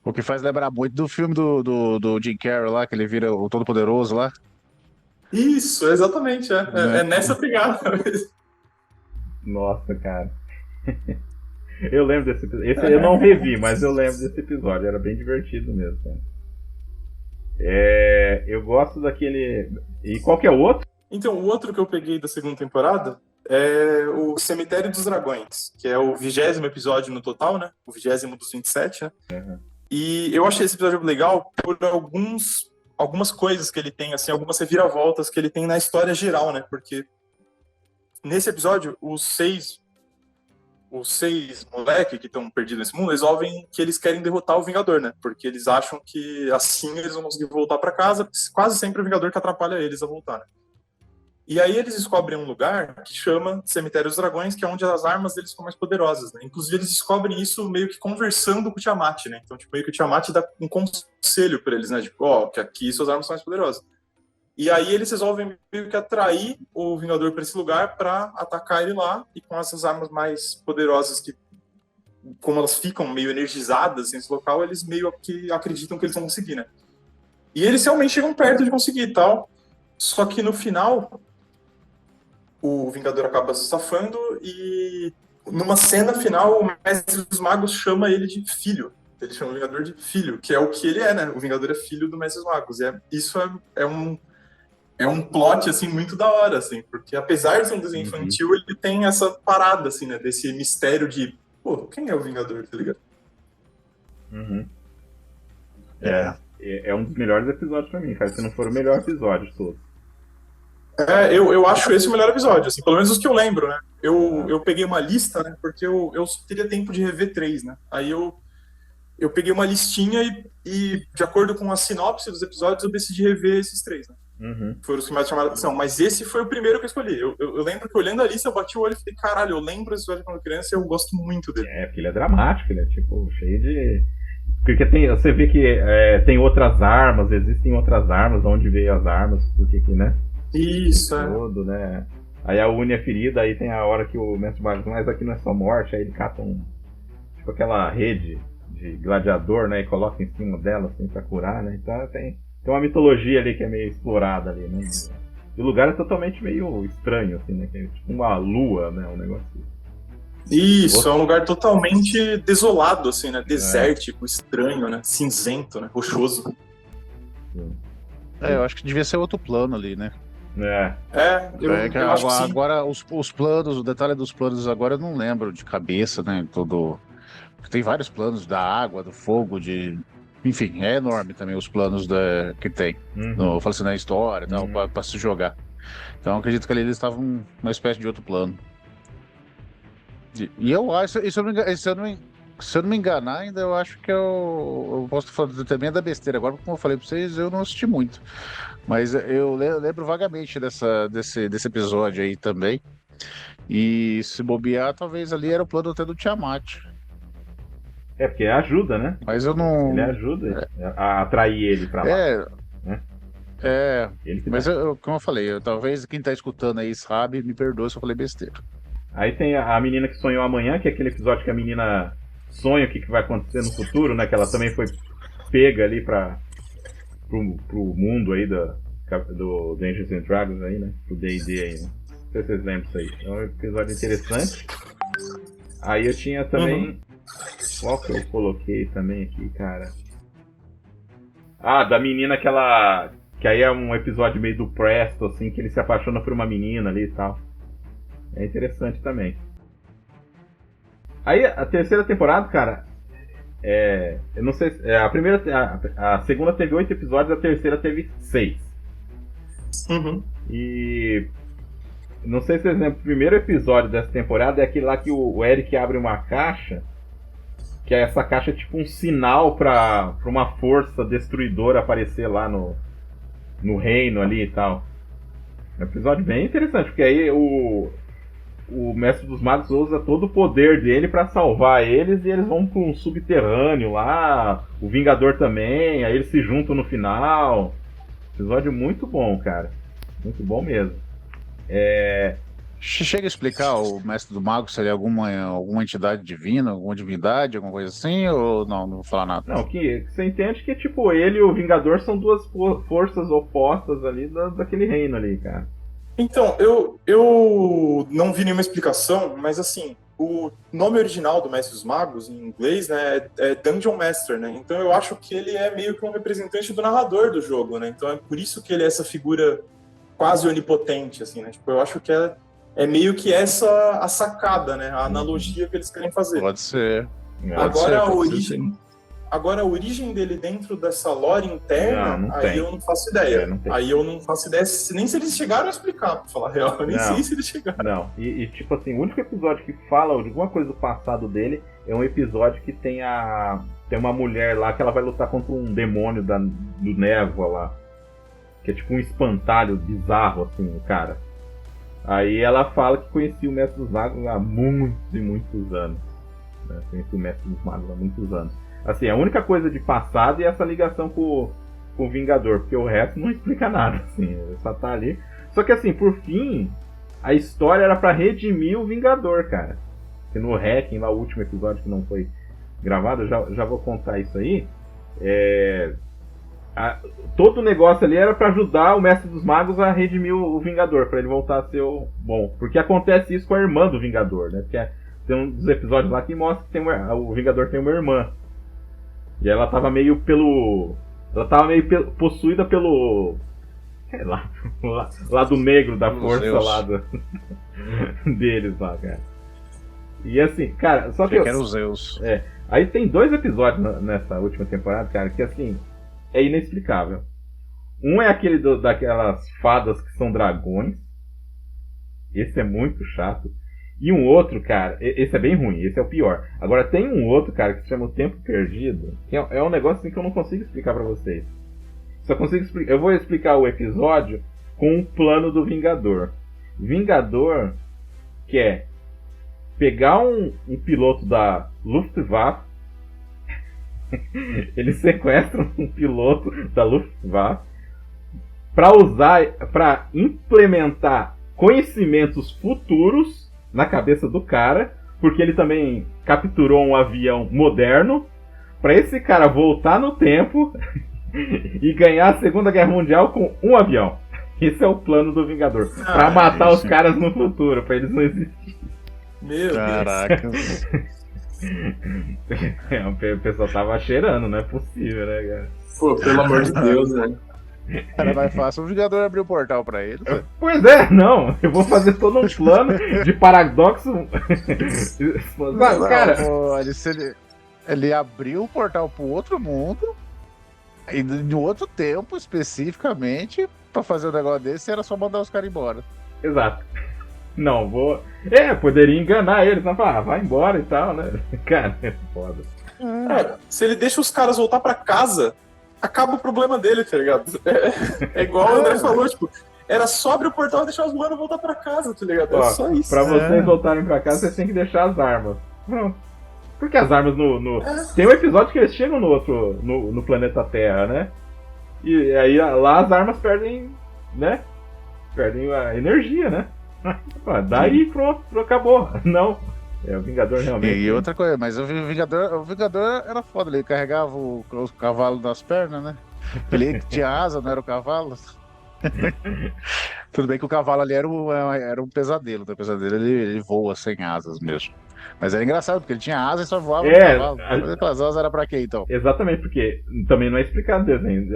O que faz lembrar muito do filme do Jim Carrey lá, que ele vira o Todo-Poderoso lá. Isso, exatamente. É nessa pegada. Nossa, cara. Eu lembro desse episódio. Esse eu não revi, mas eu lembro desse episódio. Era bem divertido mesmo, cara. Eu gosto daquele... E qual que é o outro? Então, o outro que eu peguei da segunda temporada é o Cemitério dos Dragões, que é o 20º episódio no total, né? O 20º dos 27, né? Uhum. E eu achei esse episódio legal por algumas coisas que ele tem, assim, algumas reviravoltas que ele tem na história geral, né? Porque nesse episódio, os seis moleques que estão perdidos nesse mundo resolvem que eles querem derrotar o Vingador, né? Porque eles acham que assim eles vão conseguir voltar para casa, porque quase sempre é o Vingador que atrapalha eles a voltar, né? E aí eles descobrem um lugar que chama Cemitério dos Dragões, que é onde as armas deles são mais poderosas, né? Inclusive eles descobrem isso meio que conversando com o Tiamat, né? Então, tipo, meio que o Tiamat dá um conselho para eles, né? Tipo, que aqui suas armas são mais poderosas. E aí eles resolvem meio que atrair o Vingador para esse lugar para atacar ele lá, e com essas armas mais poderosas que, como elas ficam meio energizadas nesse local, eles meio que acreditam que eles vão conseguir, né? E eles realmente chegam perto de conseguir e tal, só que no final o Vingador acaba se safando e numa cena final o Mestre dos Magos chama ele de filho. Ele chama o Vingador de filho, que é o que ele é, né? O Vingador é filho do Mestre dos Magos. E isso é um plot, assim, muito da hora, assim, porque apesar de ser um desenho infantil, ele tem essa parada, assim, né, desse mistério de, pô, quem é o Vingador, tá ligado? Uhum. É um dos melhores episódios pra mim, cara, se não for o melhor episódio de todos. Eu acho esse o melhor episódio, assim, pelo menos os que eu lembro, né? Eu peguei uma lista, né, porque eu teria tempo de rever 3, né? Aí eu peguei uma listinha e, de acordo com a sinopse dos episódios, eu decidi rever esses 3, né? Uhum. Foram os que mais chamaram a atenção, mas esse foi o primeiro que eu escolhi. Eu lembro que olhando a lista, eu bati o olho e falei, caralho, eu lembro desse episódio quando criança e eu gosto muito dele. Porque ele é dramático, ele é tipo cheio de... Porque você vê que tem outras armas, existem outras armas, de onde veio as armas, porque que, né? Isso, todo, né? Aí a une é ferida, aí tem a hora que o Mestre Magos, mas aqui não é só morte, aí ele cata tipo aquela rede de gladiador, né? E coloca em cima dela, assim, pra curar, né? Então tem uma mitologia ali que é meio explorada ali, né? E o lugar é totalmente meio estranho, assim, né? Que é tipo uma lua, né? Um negócio assim. Isso, é um lugar totalmente desolado, assim, né? Desértico, estranho, né? Cinzento, né? Rochoso. Eu acho que devia ser outro plano ali, né? Eu acho que sim. Agora, os planos, o detalhe dos planos agora eu não lembro de cabeça, né? Tem vários planos da água, do fogo, enfim, é enorme também os planos que tem. Falo assim, na história, pra se jogar. Então acredito que ali eles estavam numa espécie de outro plano. E eu acho, se eu não me enganar, ainda eu acho que eu posso falar também da besteira. Agora, como eu falei pra vocês, eu não assisti muito. Mas eu lembro vagamente desse episódio aí também. E se bobear, talvez ali era o plano até do Tiamat. Porque ajuda, né? Mas eu não... Ele ajuda a atrair ele pra lá. Né? Mas como eu falei, talvez quem tá escutando aí sabe, me perdoe se eu falei besteira. Aí tem a menina que sonhou amanhã, que é aquele episódio que a menina sonha o que vai acontecer no futuro, né? Que ela também foi pega ali pro mundo aí do Dungeons and Dragons aí, né? Pro D&D aí, né? sei se vocês lembram disso aí. É um episódio interessante. Aí eu tinha também... Qual que eu coloquei também aqui, cara? Ah, da menina que ela... Que aí é um episódio meio do Presto, assim, que ele se apaixona por uma menina ali e tal. É interessante também. Aí, a terceira temporada, cara... eu não sei... A segunda teve 8 episódios, a terceira teve 6. E... Não sei se vocês lembram, o primeiro episódio dessa temporada é aquele lá que o Eric abre uma caixa, que essa caixa é tipo um sinal pra uma força destruidora aparecer lá no reino ali e tal. É um episódio bem interessante, porque aí o Mestre dos Magos usa todo o poder dele pra salvar eles e eles vão pra um subterrâneo lá, o Vingador também, aí eles se juntam no final. Episódio muito bom, cara. Muito bom mesmo. Chega a explicar o Mestre do Mago se ele é alguma entidade divina, alguma divindade, alguma coisa assim, ou não vou falar nada? Não, que você entende que tipo, ele e o Vingador são duas forças opostas ali daquele reino ali, cara. Então, eu não vi nenhuma explicação, mas assim, o nome original do Mestre dos Magos, em inglês, né, é Dungeon Master, né? Então eu acho que ele é meio que um representante do narrador do jogo, né? Então é por isso que ele é essa figura quase onipotente, assim, né? Tipo, eu acho que é meio que essa a sacada, né? A analogia que eles querem fazer. Pode ser. Agora, a origem dele dentro dessa lore interna, não aí tem. eu não faço ideia. Não tem. Aí eu não faço ideia nem se eles chegaram a explicar, pra falar a real. Eu nem sei se eles chegaram. Não, e tipo assim, o único episódio que fala de alguma coisa do passado dele é um episódio que tem uma mulher lá que ela vai lutar contra um demônio do névoa lá. Que é tipo um espantalho bizarro, assim, cara. Aí ela fala que conhecia o Mestre dos Magos há muitos e muitos anos. Né? Conhecia o Mestre dos Magos há muitos anos. Assim, a única coisa de passado é essa ligação com o Vingador, porque o resto não explica nada, assim, só tá ali. Só que assim, por fim, a história era pra redimir o Vingador, cara. Que no Hacking, lá o último episódio que não foi gravado, eu já vou contar isso aí. Todo o negócio ali era pra ajudar o Mestre dos Magos a redimir o Vingador, pra ele voltar a ser o bom. Porque acontece isso com a irmã do Vingador, né? Porque tem um dos episódios lá que mostra que o Vingador tem uma irmã. E ela tava meio possuída pelo... sei lá, lado negro da força Deus. lá deles lá, cara. E assim, cara, só que... Eu quero os Zeus. Aí tem 2 episódios nessa última temporada, cara, que assim... é inexplicável. Um é aquele daquelas fadas que são dragões. Esse é muito chato. E um outro, cara, esse é bem ruim, esse é o pior. Agora tem um outro, cara, que se chama O Tempo Perdido. Que é um negócio assim que eu não consigo explicar pra vocês. Só consigo explicar. Eu vou explicar o episódio com um plano do Vingador. Vingador quer pegar um piloto da Luftwaffe. Eles sequestram um piloto da Luftwaffe para implementar conhecimentos futuros na cabeça do cara, porque ele também capturou um avião moderno, para esse cara voltar no tempo e ganhar a Segunda Guerra Mundial com um avião. Esse é o plano do Vingador, para matar os caras no futuro, para eles não existirem. Meu Caraca. O pessoal tava cheirando, não é possível, né, cara? Pô, pelo amor de Deus, né? Era mais fácil o Vingador abrir o portal pra ele. Pois é, não. Eu vou fazer todo um plano de paradoxo. Cara, ele abriu o portal pro outro mundo e no outro tempo, especificamente, pra fazer um negócio desse, era só mandar os caras embora. Exato. Não, vou... poderia enganar eles, não falar, vai embora e tal, né? Cara, é foda. Se ele deixa os caras voltar pra casa, acaba o problema dele, tá ligado? É igual o André falou, tipo, era só abrir o portal e deixar os manos voltar pra casa, tá ligado? É só isso. Pra vocês voltarem pra casa, vocês têm que deixar as armas. Pronto. Porque as armas Tem um episódio que eles chegam no planeta Terra, né? E aí lá as armas perdem, né? Perdem a energia, né? Daí pronto, acabou. Não. O Vingador realmente. E outra coisa, mas o Vingador era foda, ele carregava o cavalo nas pernas, né? Ele tinha asa, não era o cavalo. Tudo bem que o cavalo ali era um pesadelo, né? O pesadelo ele voa sem asas mesmo. Mas era engraçado, porque ele tinha asas e só voava no cavalo. Mas aquelas asas era pra quê, então? Exatamente, porque também não é explicado o desenho.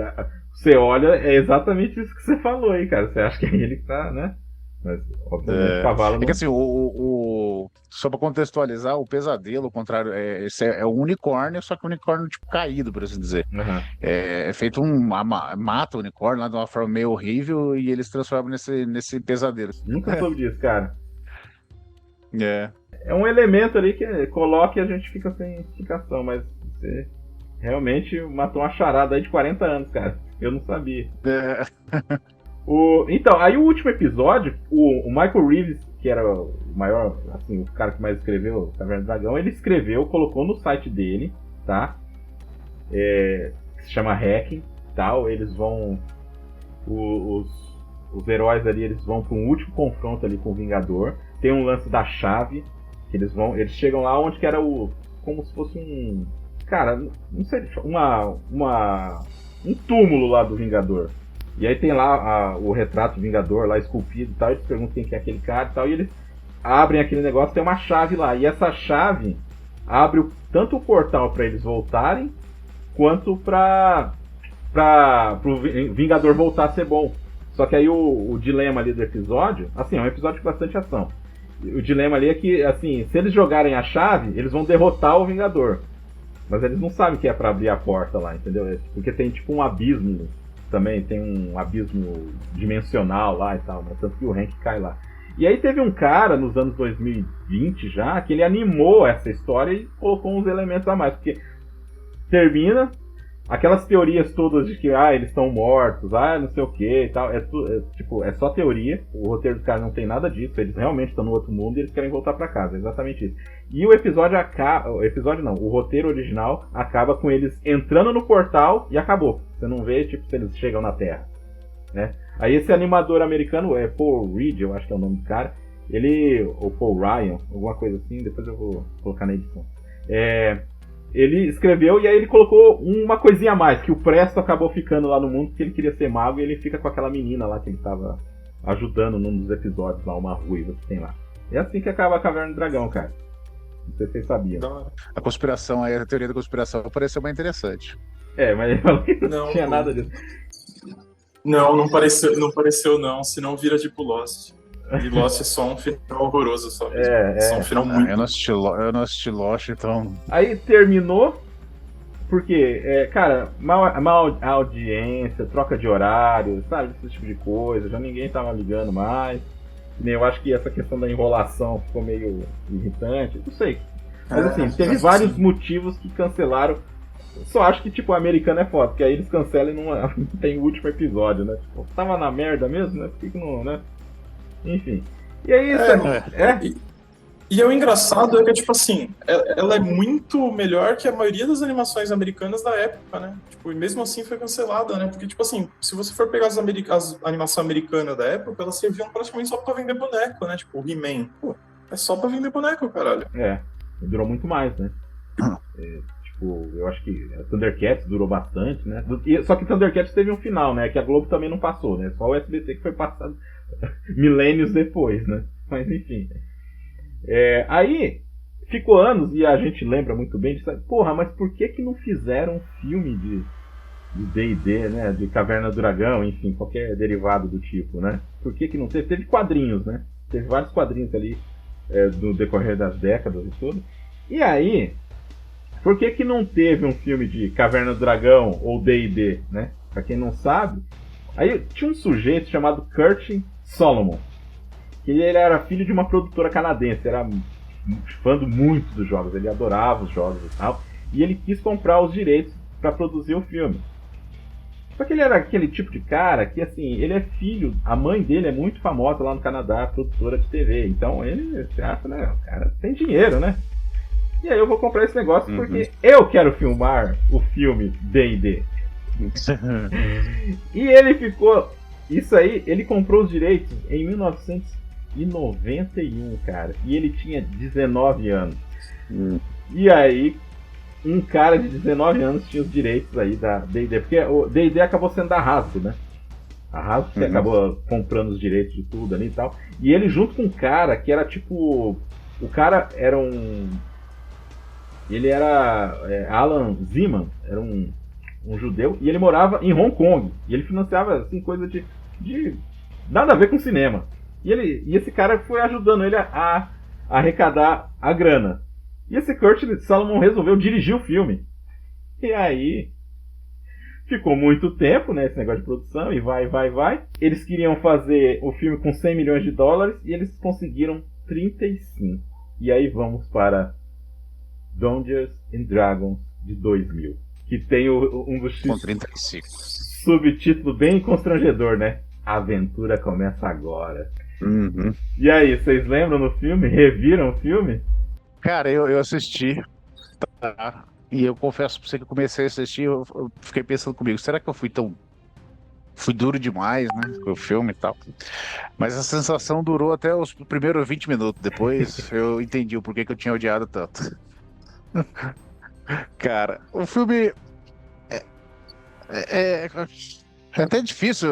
Você olha, é exatamente isso que você falou aí, cara. Você acha que é ele que tá, né? Mas, obviamente, o cavalo não... É que assim, só pra contextualizar, o pesadelo, ao contrário, esse é um unicórnio, só que um unicórnio tipo caído, por assim dizer. Uhum. É feito mata o unicórnio lá de uma forma meio horrível e eles transformam nesse pesadelo. Nunca soube disso, cara. É. É um elemento ali que coloca e a gente fica sem explicação, mas você realmente matou uma charada aí de 40 anos, cara. Eu não sabia. Então, aí o último episódio, o Michael Reeves, que era o maior, assim, o cara que mais escreveu Caverna do Dragão, ele escreveu, colocou no site dele, tá? Que se chama Hacking, tal. Eles vão... Os heróis ali, eles vão para um último confronto ali com o Vingador. Tem um lance da chave, que eles chegam lá onde que era como se fosse um... Cara, não sei, um túmulo lá do Vingador. E aí tem lá o retrato do Vingador lá esculpido e tal, eles perguntam quem que é aquele cara e tal, e eles abrem aquele negócio, tem uma chave lá, e essa chave abre tanto o portal para eles voltarem, quanto pro Vingador voltar a ser bom. Só que aí o dilema ali do episódio, assim, é um episódio com bastante ação. O dilema ali é que, assim, se eles jogarem a chave, eles vão derrotar o Vingador. Mas eles não sabem que é pra abrir a porta lá, entendeu? Porque tem tipo um abismo também, tem um abismo dimensional lá e tal, mas tanto que o Hank cai lá. E aí teve um cara, nos anos 2020 já, que ele animou essa história e colocou uns elementos a mais, porque termina, aquelas teorias todas de que eles estão mortos, não sei o que e tal, é só teoria, o roteiro dos caras não tem nada disso, eles realmente estão no outro mundo e eles querem voltar pra casa, é exatamente isso. E o o roteiro original acaba com eles entrando no portal e acabou. Você não vê, tipo, se eles chegam na Terra, né? Aí esse animador americano, Paul Reed, eu acho que é o nome do cara, ou Paul Ryan, alguma coisa assim, depois eu vou colocar na edição. Ele escreveu e aí ele colocou uma coisinha a mais, que o Presto acabou ficando lá no mundo porque ele queria ser mago e ele fica com aquela menina lá que ele tava ajudando num dos episódios lá, uma ruiva que tem lá. É assim que acaba a Caverna do Dragão, cara. Não sei se vocês sabiam. A conspiração aí, a teoria da conspiração pareceu mais interessante. Mas ele falou que não tinha nada disso. Não pareceu não, senão vira tipo Lost. E Lost é só um final horroroso, só mesmo. Só um final muito... Eu não assisti Lost, então... Aí terminou, porque, cara, mal audiência, troca de horário, sabe, esse tipo de coisa, já ninguém tava ligando mais. Eu acho que essa questão da enrolação ficou meio irritante, não sei. Mas assim, teve vários motivos que cancelaram. Só acho que, tipo, o americano é foda, porque aí eles cancelam e não tem o último episódio, né? Tipo, tava na merda mesmo, né? Por que não, né? Enfim. E aí, E o engraçado é que, tipo assim, ela é muito melhor que a maioria das animações americanas da época, né? Tipo, e mesmo assim foi cancelada, né? Porque, tipo assim, se você for pegar as animações americanas da época, elas serviam praticamente só pra vender boneco, né? Tipo, o He-Man. Pô, é só pra vender boneco, caralho. Durou muito mais, né? Eu acho que Thundercats durou bastante, né? Só que Thundercats teve um final, né? Que a Globo também não passou, né? Só o SBT que foi passado milênios depois, né? Mas enfim. Aí ficou anos e a gente lembra muito bem de porra, mas por que não fizeram um filme de D&D, né? De Caverna do Dragão, enfim, qualquer derivado do tipo, né? Por que não teve? Teve quadrinhos, né? Teve vários quadrinhos ali no decorrer das décadas e tudo. E aí, por que não teve um filme de Caverna do Dragão ou D&D, né? Pra quem não sabe, aí tinha um sujeito chamado Kurt Solomon, que ele era filho de uma produtora canadense, era fã muito dos jogos, ele adorava os jogos e tal, e ele quis comprar os direitos para produzir o filme. Só que ele era aquele tipo de cara que, assim, ele é filho, a mãe dele é muito famosa lá no Canadá, produtora de TV, então ele acha, né, o cara tem dinheiro, né? E aí eu vou comprar esse negócio porque eu quero filmar o filme D&D. E ele ficou... Isso aí, ele comprou os direitos em 1991, cara. E ele tinha 19 anos. E aí, um cara de 19 anos tinha os direitos aí da D&D. Porque o D&D acabou sendo da Hasbro, né? A Hasbro acabou comprando os direitos de tudo ali e tal. E ele junto com um cara que era tipo... O cara era um... Ele era Alan Zeman, era um judeu, e ele morava em Hong Kong. E ele financiava assim, coisa de nada a ver com cinema. E esse cara foi ajudando ele a arrecadar a grana. E esse Kurt Salomon resolveu dirigir o filme. E aí... Ficou muito tempo, né, esse negócio de produção, e vai. Eles queriam fazer o filme com 100 milhões de dólares e eles conseguiram 35. E aí vamos para Dungeons and Dragons de 2000, que tem um dos Com 35. subtítulo bem constrangedor, né? A aventura começa agora. Uhum. E aí, vocês lembram do filme? Reviram o filme? Cara, eu assisti, tá? E eu confesso pra você que eu comecei a assistir, eu fiquei pensando comigo, será que eu fui duro demais, né, com o filme e tal. Mas a sensação durou até os primeiros 20 minutos. Depois eu entendi o porquê que eu tinha odiado tanto. Cara, o filme é até difícil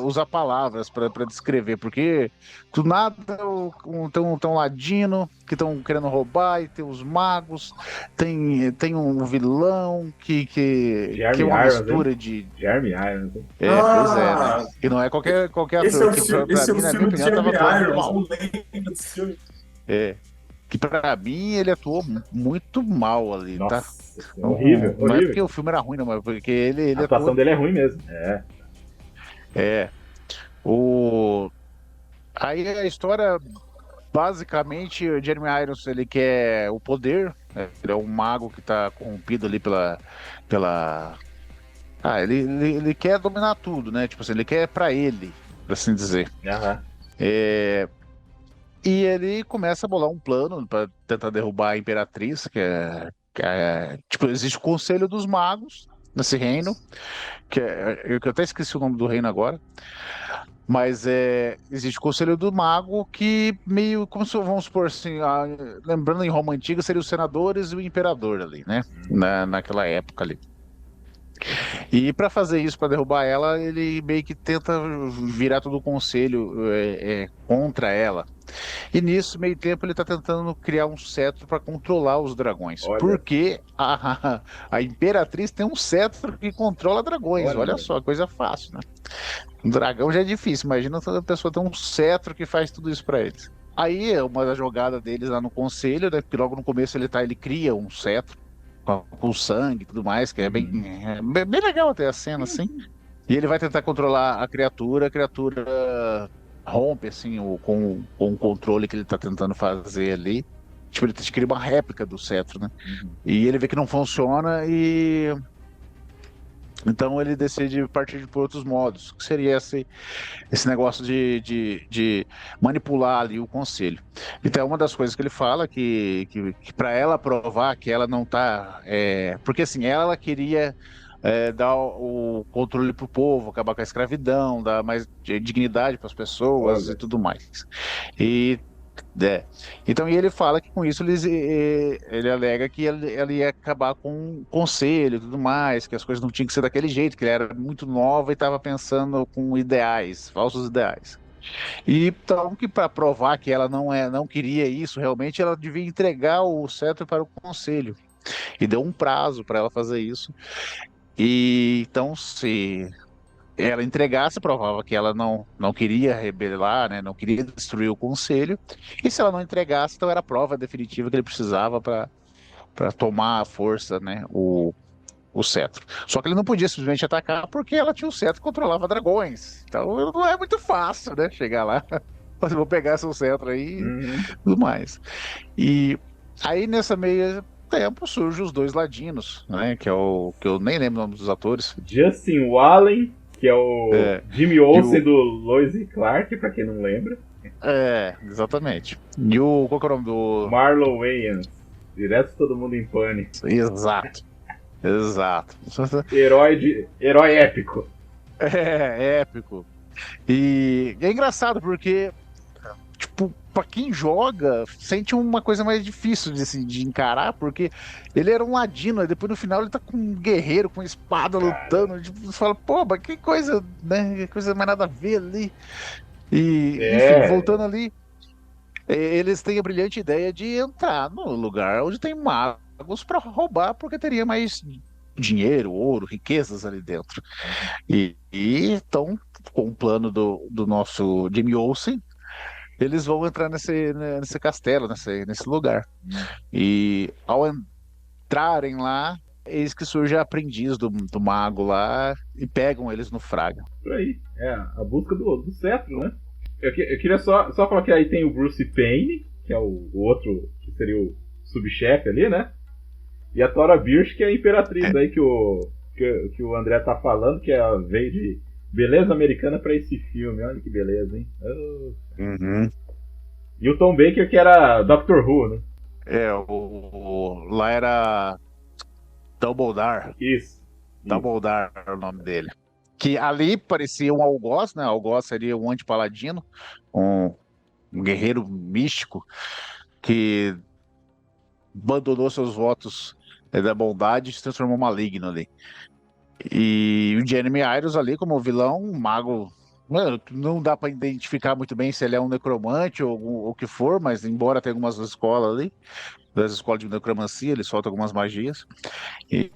usar palavras para descrever, porque do nada tem um ladino que estão querendo roubar, e tem os magos, tem um vilão que é uma Irons, mistura hein? de. Jeremy Irons. Hein? Pois é, né? E não é qualquer Esse ator. é o Que filme, pra esse é o mim, na minha filme de opinião, Jeremy tava atuando Irons. mal. Eu lembro desse filme. Que pra mim ele atuou muito mal ali, tá? Nossa, horrível, Não é horrível. porque o filme era ruim, não, mas porque ele A atuação atuou. dele é ruim mesmo. É. Aí a história, basicamente, o Jeremy Irons, ele quer o poder, né? Ele é um mago que tá corrompido ali pela... ele quer dominar tudo, né? Tipo assim, ele quer pra ele, por assim dizer. Aham. E ele começa a bolar um plano pra tentar derrubar a Imperatriz, tipo, existe o Conselho dos Magos nesse reino, que eu até esqueci o nome do reino agora. Mas existe o Conselho do Mago que meio, como se, vamos supor assim, lembrando em Roma Antiga, seriam os senadores e o imperador ali, né? Naquela época ali. E para fazer isso, para derrubar ela, ele meio que tenta virar todo o conselho contra ela. E nisso, meio tempo, ele está tentando criar um cetro para controlar os dragões. Olha. Porque a Imperatriz tem um cetro que controla dragões. Olha Olha. só, coisa fácil, né? Um dragão já é difícil, imagina toda pessoa ter um cetro que faz tudo isso para eles. Aí, uma das jogadas deles lá no conselho, né? Porque logo no começo ele cria um cetro com sangue e tudo mais, que é bem legal até a cena, assim. E ele vai tentar controlar a criatura rompe, assim, com o controle que ele tá tentando fazer ali. Tipo, ele cria uma réplica do cetro, né? E ele vê que não funciona e... Então ele decide partir por outros modos, que seria esse negócio de manipular ali o conselho. Então, uma das coisas que ele fala que para ela provar que ela não tá... porque assim, ela queria dar o controle para o povo, acabar com a escravidão, dar mais dignidade para as pessoas e tudo mais. Então, e ele fala que com isso ele alega que ela ia acabar com o conselho e tudo mais, que as coisas não tinham que ser daquele jeito, que ele era muito nova e estava pensando com ideais, falsos ideais. E então, que para provar que ela não queria isso realmente, ela devia entregar o cetro para o conselho. E deu um prazo para ela fazer isso. E então, se ela entregasse, provava que ela não queria rebelar, né? Não queria destruir o conselho. E se ela não entregasse, então era a prova definitiva que ele precisava para tomar a força, né? O cetro. Só que ele não podia simplesmente atacar porque ela tinha o cetro e controlava dragões. Então não é muito fácil, né? Chegar lá. Mas eu vou pegar seu cetro aí e tudo mais. E aí nessa meia tempo surgem os dois ladinos, né? Que eu nem lembro o nome dos atores. Justin Wallen, que é o Jimmy Olsen do Lois e Clark, pra quem não lembra. Exatamente. E qual que é o nome do... Marlon Wayans, direto Todo Mundo em Pânico. Exato. Herói épico. Épico. E é engraçado porque, tipo, tipo, pra quem joga, sente uma coisa mais difícil de encarar, porque ele era um ladino, e depois no final ele tá com um guerreiro, com espada lutando. Tipo, você fala, pô, mas que coisa, né? Que coisa mais nada a ver ali. E, enfim, voltando ali, eles têm a brilhante ideia de entrar no lugar onde tem magos pra roubar, porque teria mais dinheiro, ouro, riquezas ali dentro. E então, com o plano do nosso Jimmy Olsen, eles vão entrar nesse castelo, nesse lugar. E ao entrarem lá, eis que surge a aprendiz do mago lá e pegam eles no Fraga. Por aí. É a busca do cetro, né? Eu queria só falar que aí tem o Bruce Payne, que é o outro, que seria o subchefe ali, né? E a Thora Birch, que é a imperatriz aí que o André tá falando, que veio de beleza americana pra esse filme. Olha que beleza, hein? Uhum. E o Tom Baker, que era Doctor Who, né? Lá era Dumbledore. Isso. Dumbledore é o nome dele. Que ali parecia um algoz, né? Algoz seria um anti-paladino, um guerreiro místico que abandonou seus votos da bondade e se transformou maligno ali. E o Jeremy Irons ali como vilão, um mago. Não dá para identificar muito bem se ele é um necromante ou o que for, mas embora tenha algumas escolas ali, das escolas de necromancia, ele solta algumas magias. E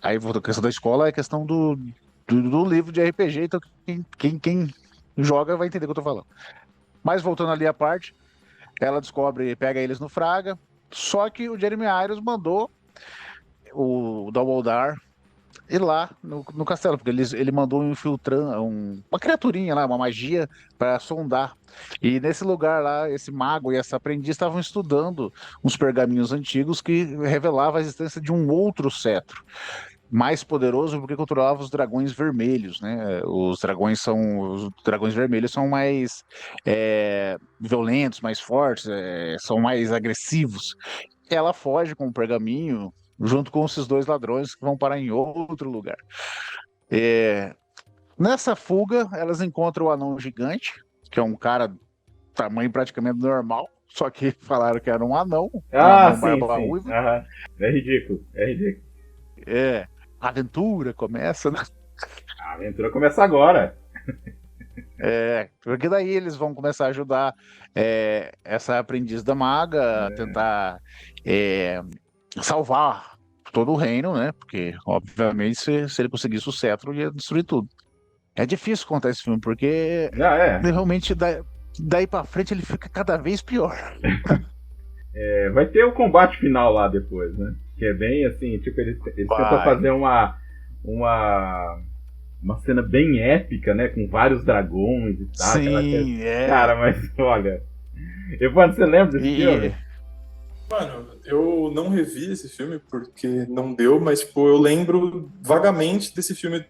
aí, a questão da escola é a questão do livro de RPG, então quem joga vai entender o que eu tô falando. Mas voltando ali à parte, ela pega eles no Fraga, só que o Jeremy Irons mandou o Dumbledore ir lá no castelo, porque ele mandou uma criaturinha lá, uma magia para sondar. E nesse lugar lá, esse mago e essa aprendiz estavam estudando uns pergaminhos antigos que revelavam a existência de um outro cetro mais poderoso porque controlava os dragões vermelhos, né? Os dragões vermelhos são mais violentos, mais fortes, são mais agressivos. Ela foge com o pergaminho junto com esses dois ladrões que vão parar em outro lugar. Nessa fuga, elas encontram o anão gigante, que é um cara tamanho praticamente normal, só que falaram que era um anão, sim, barba sim. ruiva. É ridículo. A aventura começa, né? A aventura começa agora. Porque daí eles vão começar a ajudar essa aprendiz da maga a tentar salvar todo o reino, né? Porque, obviamente, se ele conseguisse o cetro, ia destruir tudo. É difícil contar esse filme, porque realmente daí pra frente ele fica cada vez pior. Vai ter o combate final lá depois, né? Que é bem assim, tipo, eles tentam fazer uma cena bem épica, né? Com vários dragões e tal. Sim, Cara, mas olha. Evandro, você lembra desse filme? Mano, eu não revi esse filme porque não deu, mas tipo, eu lembro vagamente desse filme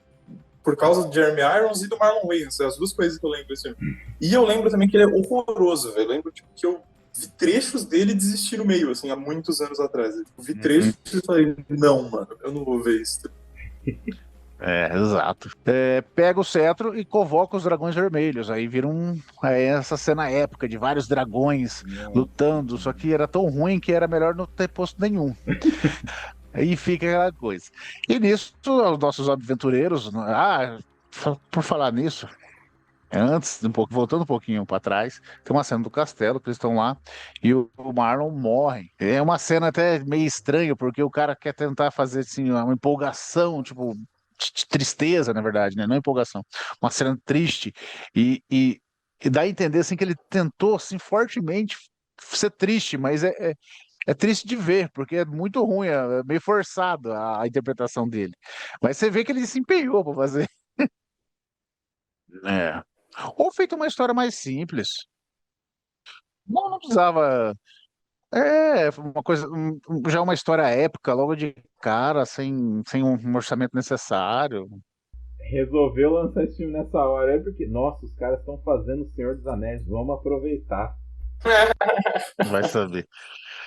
por causa do Jeremy Irons e do Marlon Wayans, as duas coisas que eu lembro desse filme. E eu lembro também que ele é horroroso, velho. Eu lembro tipo, que eu vi trechos dele desistir no meio, assim, há muitos anos atrás. Eu vi trechos e falei, não, mano, eu não vou ver isso. Exato. Pega o cetro e convoca os dragões vermelhos. Aí vira essa cena épica de vários dragões lutando, só que era tão ruim que era melhor não ter posto nenhum. Aí fica aquela coisa. E nisso, os nossos aventureiros. Por falar nisso, voltando um pouquinho para trás, tem uma cena do castelo que eles estão lá e o Marlon morre. É uma cena até meio estranha, porque o cara quer tentar fazer assim, uma empolgação, tipo, de tristeza, na verdade, né? Não empolgação. Uma cena triste. E dá a entender assim, que ele tentou assim, fortemente ser triste, mas é triste de ver, porque é muito ruim, é meio forçado a interpretação dele. Mas você vê que ele se empenhou para fazer. Ou feito uma história mais simples. Não precisava. Uma coisa. Já uma história épica, logo de cara, sem um orçamento necessário. Resolveu lançar esse filme nessa hora. É porque, nossa, os caras estão fazendo O Senhor dos Anéis, vamos aproveitar. Vai saber.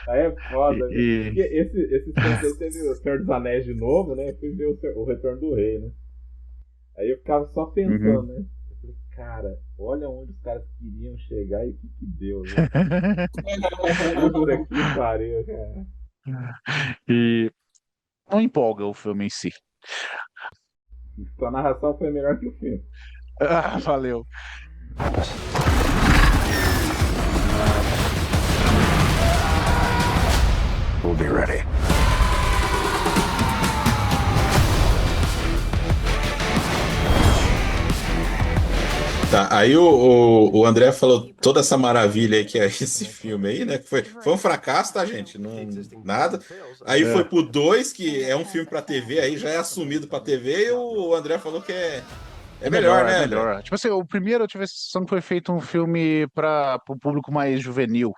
Aí é foda, né? Porque esse tempo aí teve O Senhor dos Anéis de novo, né? Fui ver o Retorno do Rei, né? Aí eu ficava só pensando, né? Eu falei, cara, olha onde os caras queriam chegar e o que deu, né? Puta que pariu, cara. E não empolga o filme em si. Sua narração foi melhor que o filme. Ah, valeu. We'll be ready. Tá, aí o André falou toda essa maravilha aí que é esse filme aí, né? Que foi um fracasso, tá, gente? Não, nada. Aí foi pro 2, que é um filme pra TV, aí já é assumido pra TV, e o André falou que é melhor, né, é André? melhor. Tipo assim, o primeiro eu tive a sensação que foi feito um filme para o público mais juvenil,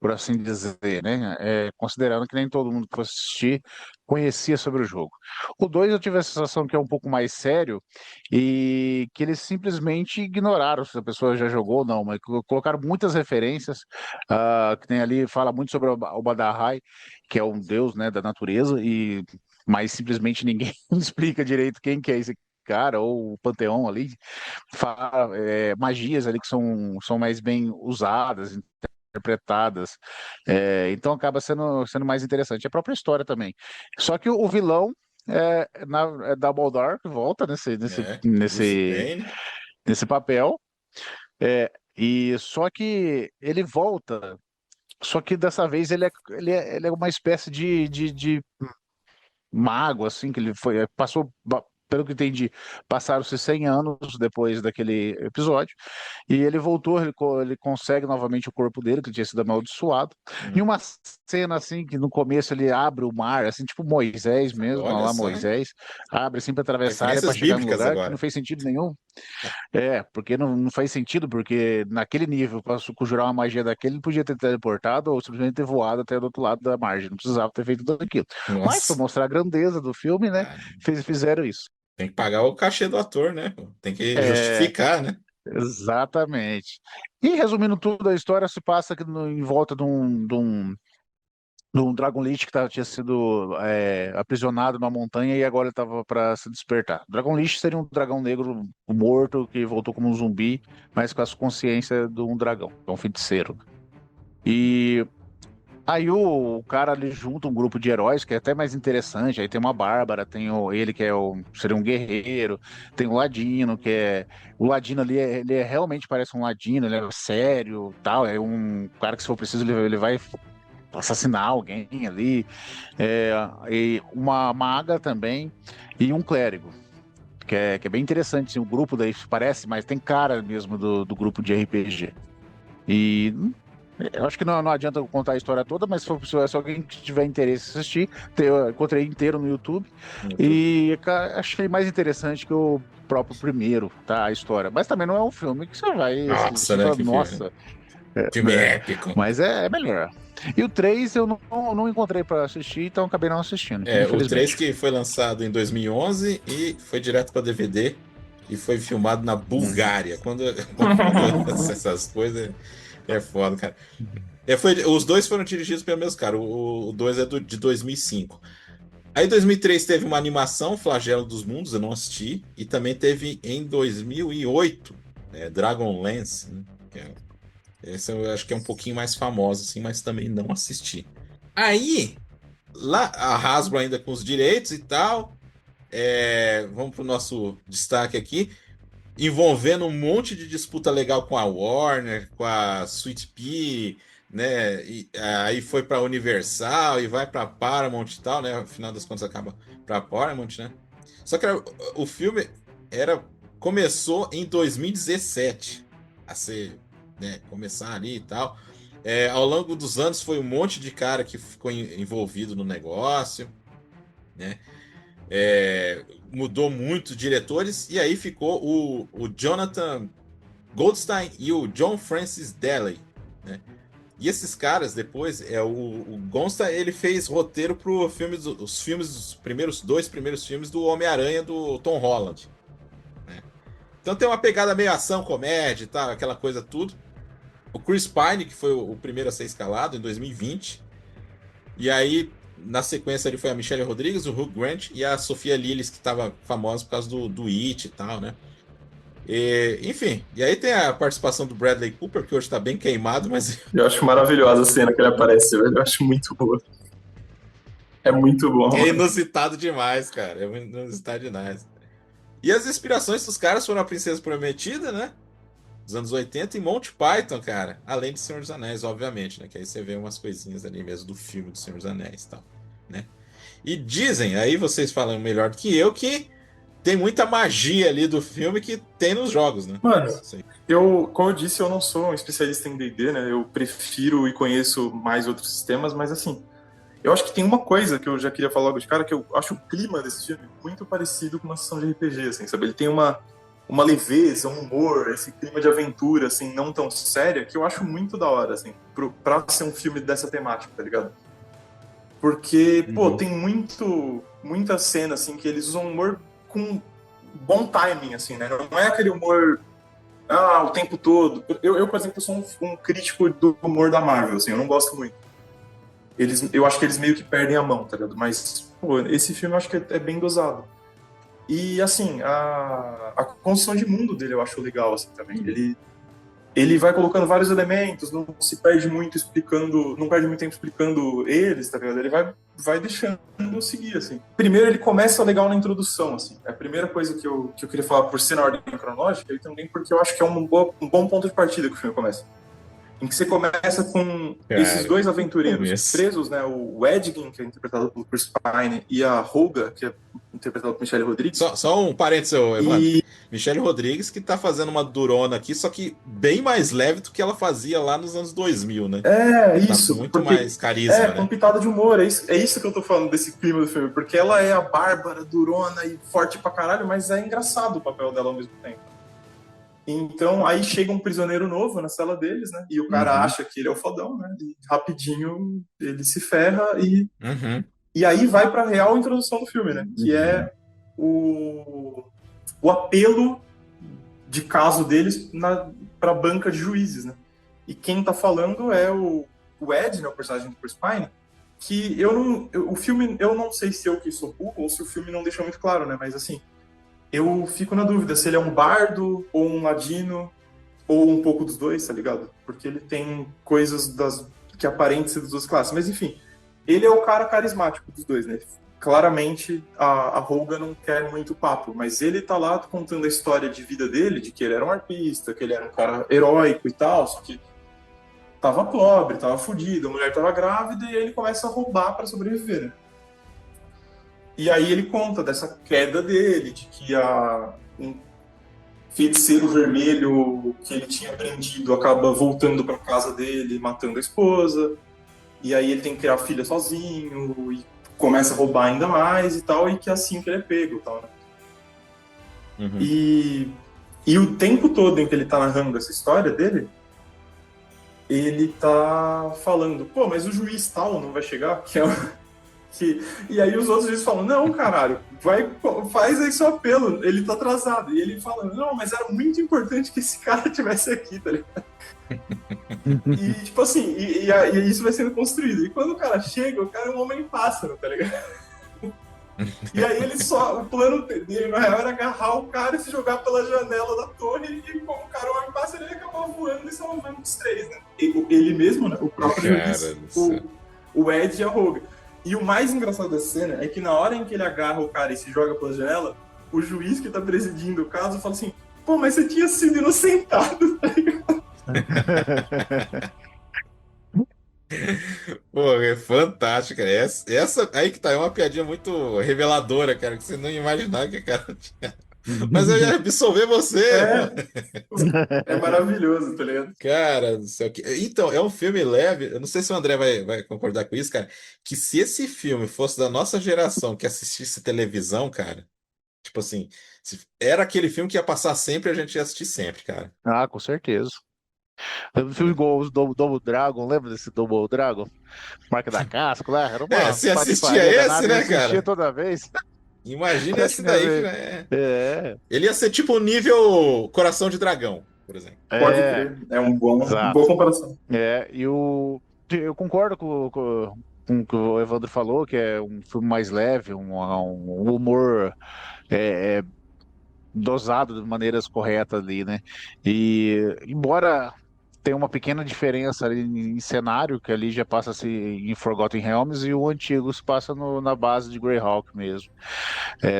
por assim dizer, né? Considerando que nem todo mundo que fosse assistir conhecia sobre o jogo. O 2 eu tive a sensação que é um pouco mais sério e que eles simplesmente ignoraram se a pessoa já jogou ou não, mas colocaram muitas referências, que tem ali, fala muito sobre o Badahai, que é um deus, né, da natureza, mas simplesmente ninguém explica direito quem que é esse cara, ou o panteão ali, magias ali que são mais bem usadas, interpretadas. Então acaba sendo mais interessante. A própria história também. Só que o vilão é Dumbledore, que volta Bruce Wayne. nesse papel. E só que ele volta. Só que dessa vez ele é uma espécie de mago, assim, que ele passou. Pelo que entendi, passaram-se 100 anos depois daquele episódio, e ele voltou, ele consegue novamente o corpo dele, que tinha sido amaldiçoado, e uma cena, assim, que no começo ele abre o mar, assim, tipo Moisés mesmo, Olha lá só. Moisés, abre assim para atravessar e para Referências chegar no bíblicas lugar, que agora. não fez sentido nenhum. Porque não faz sentido, porque naquele nível, para conjurar uma magia daquele, ele podia ter teleportado ou simplesmente ter voado até do outro lado da margem, não precisava ter feito tudo aquilo. Mas, para Nossa, mostrar a grandeza do filme, né, ah, fizeram isso. tem que pagar o cachê do ator, né? Tem que É, justificar, né? exatamente. E resumindo tudo, a história se passa aqui em volta de um Dragon Lich que tinha sido aprisionado numa montanha e agora estava para se despertar. Dragon Lich seria um dragão negro morto que voltou como um zumbi, mas com a consciência de um dragão, é um feiticeiro. E aí o cara ali junta um grupo de heróis que é até mais interessante. Aí tem uma Bárbara, tem ele que seria um guerreiro, tem o Ladino, o Ladino ali, ele realmente parece um Ladino, ele é sério, tal, é um cara que se for preciso ele vai assassinar alguém ali. E uma maga também e um clérigo. Que é bem interessante, assim, o grupo daí parece, mas tem cara mesmo do grupo de RPG. E eu acho que não adianta eu contar a história toda, mas se alguém que tiver interesse em assistir, eu encontrei inteiro no YouTube. E achei mais interessante que o próprio primeiro, tá? A história. Mas também não é um filme que você vai Nossa, assistir e né? falar, Que nossa. filme épico. Mas é melhor. E o 3 eu não encontrei para assistir, então acabei não assistindo, O 3 infelizmente. que foi lançado em 2011 e foi direto para DVD e foi filmado na Bulgária. Quando lança essas coisas, é foda, cara. Os dois foram dirigidos pelo mesmo cara. O 2 é de 2005. Aí em 2003 teve uma animação, Flagelo dos Mundos, eu não assisti. E também teve em 2008, Dragonlance, né? Esse eu acho que é um pouquinho mais famoso, assim, mas também não assisti. Aí, lá, a Hasbro ainda com os direitos e tal. Vamos pro nosso destaque aqui. Envolvendo um monte de disputa legal com a Warner, com a Sweet Pea, né? Aí foi para Universal e vai para Paramount e tal, né? Afinal das contas acaba para Paramount, né? Só que o filme começou em 2017 a ser, né, começar ali e tal. Ao longo dos anos foi um monte de cara que ficou envolvido no negócio, né? Mudou muito diretores e aí ficou o Jonathan Goldstein e o John Francis Daley, né? E esses caras depois o Goldstein, ele fez roteiro para os dois primeiros filmes do Homem-Aranha do Tom Holland, né? Então tem uma pegada meio ação, comédia e tal, aquela coisa tudo. O Chris Pine, que foi o primeiro a ser escalado em 2020, e aí na sequência ali foi a Michelle Rodrigues, o Hugh Grant e a Sofia Lillis, que estava famosa por causa do It e tal, né? Enfim, e aí tem a participação do Bradley Cooper, que hoje tá bem queimado, mas Eu acho maravilhosa a cena que ele aparece, velho. Eu acho muito boa. É muito bom, é mano. inusitado demais, cara. É inusitado demais. E as inspirações dos caras foram a Princesa Prometida, né? Dos anos 80 e Monty Python, cara. Além de Senhor dos Anéis, obviamente, né? Que aí você vê umas coisinhas ali mesmo do filme do Senhor dos Anéis e tal, né? E dizem, aí vocês falam melhor do que eu, que tem muita magia ali do filme que tem nos jogos, né? Mano, Sim. como eu disse, eu não sou um especialista em D&D, né? Eu prefiro e conheço mais outros sistemas, mas assim, eu acho que tem uma coisa que eu já queria falar logo de cara, que eu acho o clima desse filme muito parecido com uma sessão de RPG, assim, sabe? Ele tem uma leveza, um humor, esse clima de aventura, assim, não tão séria, que eu acho muito da hora, assim, pra ser um filme dessa temática, tá ligado? Porque, pô, tem muita cena, assim, que eles usam humor com bom timing, assim, né? Não é aquele humor o tempo todo. Eu por exemplo, sou um crítico do humor da Marvel, assim, eu não gosto muito. Eu acho que eles meio que perdem a mão, tá ligado? Mas, pô, esse filme eu acho que é bem dosado. E, assim, a construção de mundo dele eu acho legal, assim, também. Ele vai colocando vários elementos, não se perde muito explicando, não perde muito tempo explicando eles, tá ligado? Ele vai deixando eu seguir, assim. Primeiro ele começa legal na introdução, assim. É a primeira coisa que eu queria falar por ser na ordem cronológica e também porque eu acho que é um bom ponto de partida que o filme começa. Em que você começa com esses Cara, dois que aventureiros começo. presos, né? O Edgin, que é interpretado pelo Chris Pine, e a Holga, que é interpretada por Michelle Rodrigues. Só um parênteses, Evandro. E Michelle Rodrigues que tá fazendo uma durona aqui, só que bem mais leve do que ela fazia lá nos anos 2000, né? Tá com isso, muito porque mais carisma, com né? pitada de humor, é isso que eu tô falando desse clima do filme, porque ela é a bárbara, durona e forte pra caralho, mas é engraçado o papel dela ao mesmo tempo. Então, aí chega um prisioneiro novo na cela deles, né? E o cara Uhum, acha que ele é o fodão, né? E rapidinho ele se ferra uhum, e aí vai pra real introdução do filme, né? Que é o apelo de caso deles pra banca de juízes, né? E quem tá falando é o Ed, né? O personagem do Chris Pine, que o filme, eu não sei se eu que sou burro ou se o filme não deixa muito claro, né? Mas assim, eu fico na dúvida se ele é um bardo ou um ladino ou um pouco dos dois, tá ligado? Porque ele tem coisas que aparentam ser das duas classes. Mas enfim, ele é o cara carismático dos dois, né? Claramente a Holga não quer muito papo, mas ele tá lá contando a história de vida dele, de que ele era um artista, que ele era um cara heróico e tal, só que tava pobre, tava fudido, a mulher tava grávida e aí ele começa a roubar para sobreviver, né? E aí ele conta dessa queda dele, de que um feiticeiro vermelho que ele tinha prendido acaba voltando para casa dele, matando a esposa, e aí ele tem que criar a filha sozinho e começa a roubar ainda mais e tal, e que é assim que ele é pego e tal, né? uhum. E o tempo todo em que ele tá narrando essa história dele, ele tá falando, pô, mas o juiz tal não vai chegar? E aí os outros juízes falam, não, caralho, faz aí seu apelo, ele tá atrasado. E ele fala, não, mas era muito importante que esse cara tivesse aqui, tá ligado? E, tipo assim, e isso vai sendo construído. E quando o cara chega, o cara é um homem-pássaro, tá ligado? E aí o plano dele, na real, era agarrar o cara e se jogar pela janela da torre, e como o cara é um homem-pássaro, ele acabou voando e salvando os três, né? Ele mesmo, né? O próprio Cara juiz, do céu. o Ed e a Roga. E o mais engraçado dessa cena é que na hora em que ele agarra o cara e se joga pela janela, o juiz que tá presidindo o caso fala assim, pô, mas você tinha sido inocentado. Pô, é fantástico, cara. Essa aí que tá, é uma piadinha muito reveladora, cara, que você não imaginava que, cara. Mas eu ia absolver você, pô. É, é maravilhoso, tá ligado? Cara do céu. Então, é um filme leve. Eu não sei se o André vai concordar com isso, cara. Que se esse filme fosse da nossa geração que assistisse televisão, cara, tipo assim, era aquele filme que ia passar sempre e a gente ia assistir sempre, cara. Ah, com certeza. Um filme Entendeu? igual o Double Dragon, lembra desse Double Dragon? Marca da Casca lá, era É, uma se assistia patifaria esse, danada e né, assistia cara? toda vez. Imagina esse Tinha daí que ver. é. É, Ele ia ser tipo o nível Coração de Dragão, por exemplo. Pode é, crer, é uma boa exato. comparação. Eu concordo com o que o Evandro falou, que é um filme mais leve, um humor é, é, dosado de maneiras corretas ali, né? E embora tenha uma pequena diferença ali em cenário, que ali já passa-se em Forgotten Realms e o antigo se passa na base de Greyhawk mesmo.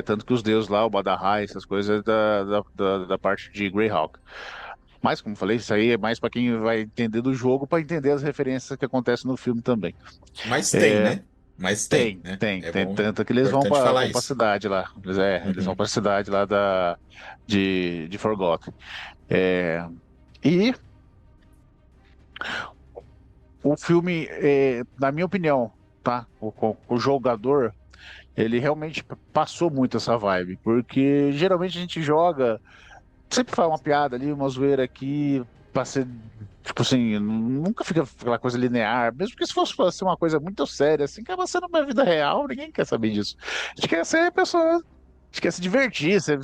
Tanto que os deuses lá, o Badahai, essas coisas da parte de Greyhawk. Mas, como falei, isso aí é mais para quem vai entender do jogo, para entender as referências que acontecem no filme também. Mas tem, né? Mas tem, né? É Tem. bom, Tanto que eles importante falar vão pra isso. cidade lá. Eles vão Uhum. pra cidade lá de Forgotten. É, e o filme, na minha opinião, tá? O jogador, ele realmente passou muito essa vibe. Porque geralmente a gente joga, sempre faz uma piada ali, uma zoeira aqui, pra ser. Tipo assim, nunca fica aquela coisa linear, mesmo que se fosse pra ser uma coisa muito séria, assim, acaba sendo uma vida real, ninguém quer saber disso. A gente quer ser pessoa, a gente quer se divertir, ser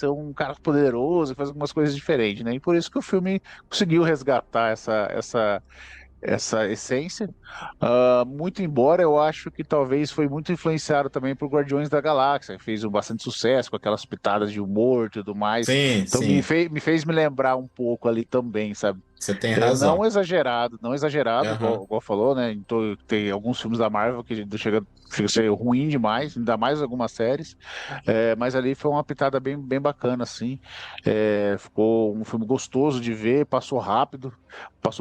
um cara poderoso, fazer algumas coisas diferentes, né? E por isso que o filme conseguiu resgatar essa essência. Muito embora eu acho que talvez foi muito influenciado também por Guardiões da Galáxia, que fez bastante sucesso com aquelas pitadas de humor e tudo mais. Sim, Então sim. me fez me lembrar um pouco ali também, sabe? Você tem Não razão. exagerado, não exagerado, Aham. igual falou, né? Então, tem alguns filmes da Marvel que chega a ser ruim demais, ainda mais algumas séries. Mas ali foi uma pitada bem bacana, assim. Ficou um filme gostoso de ver, passou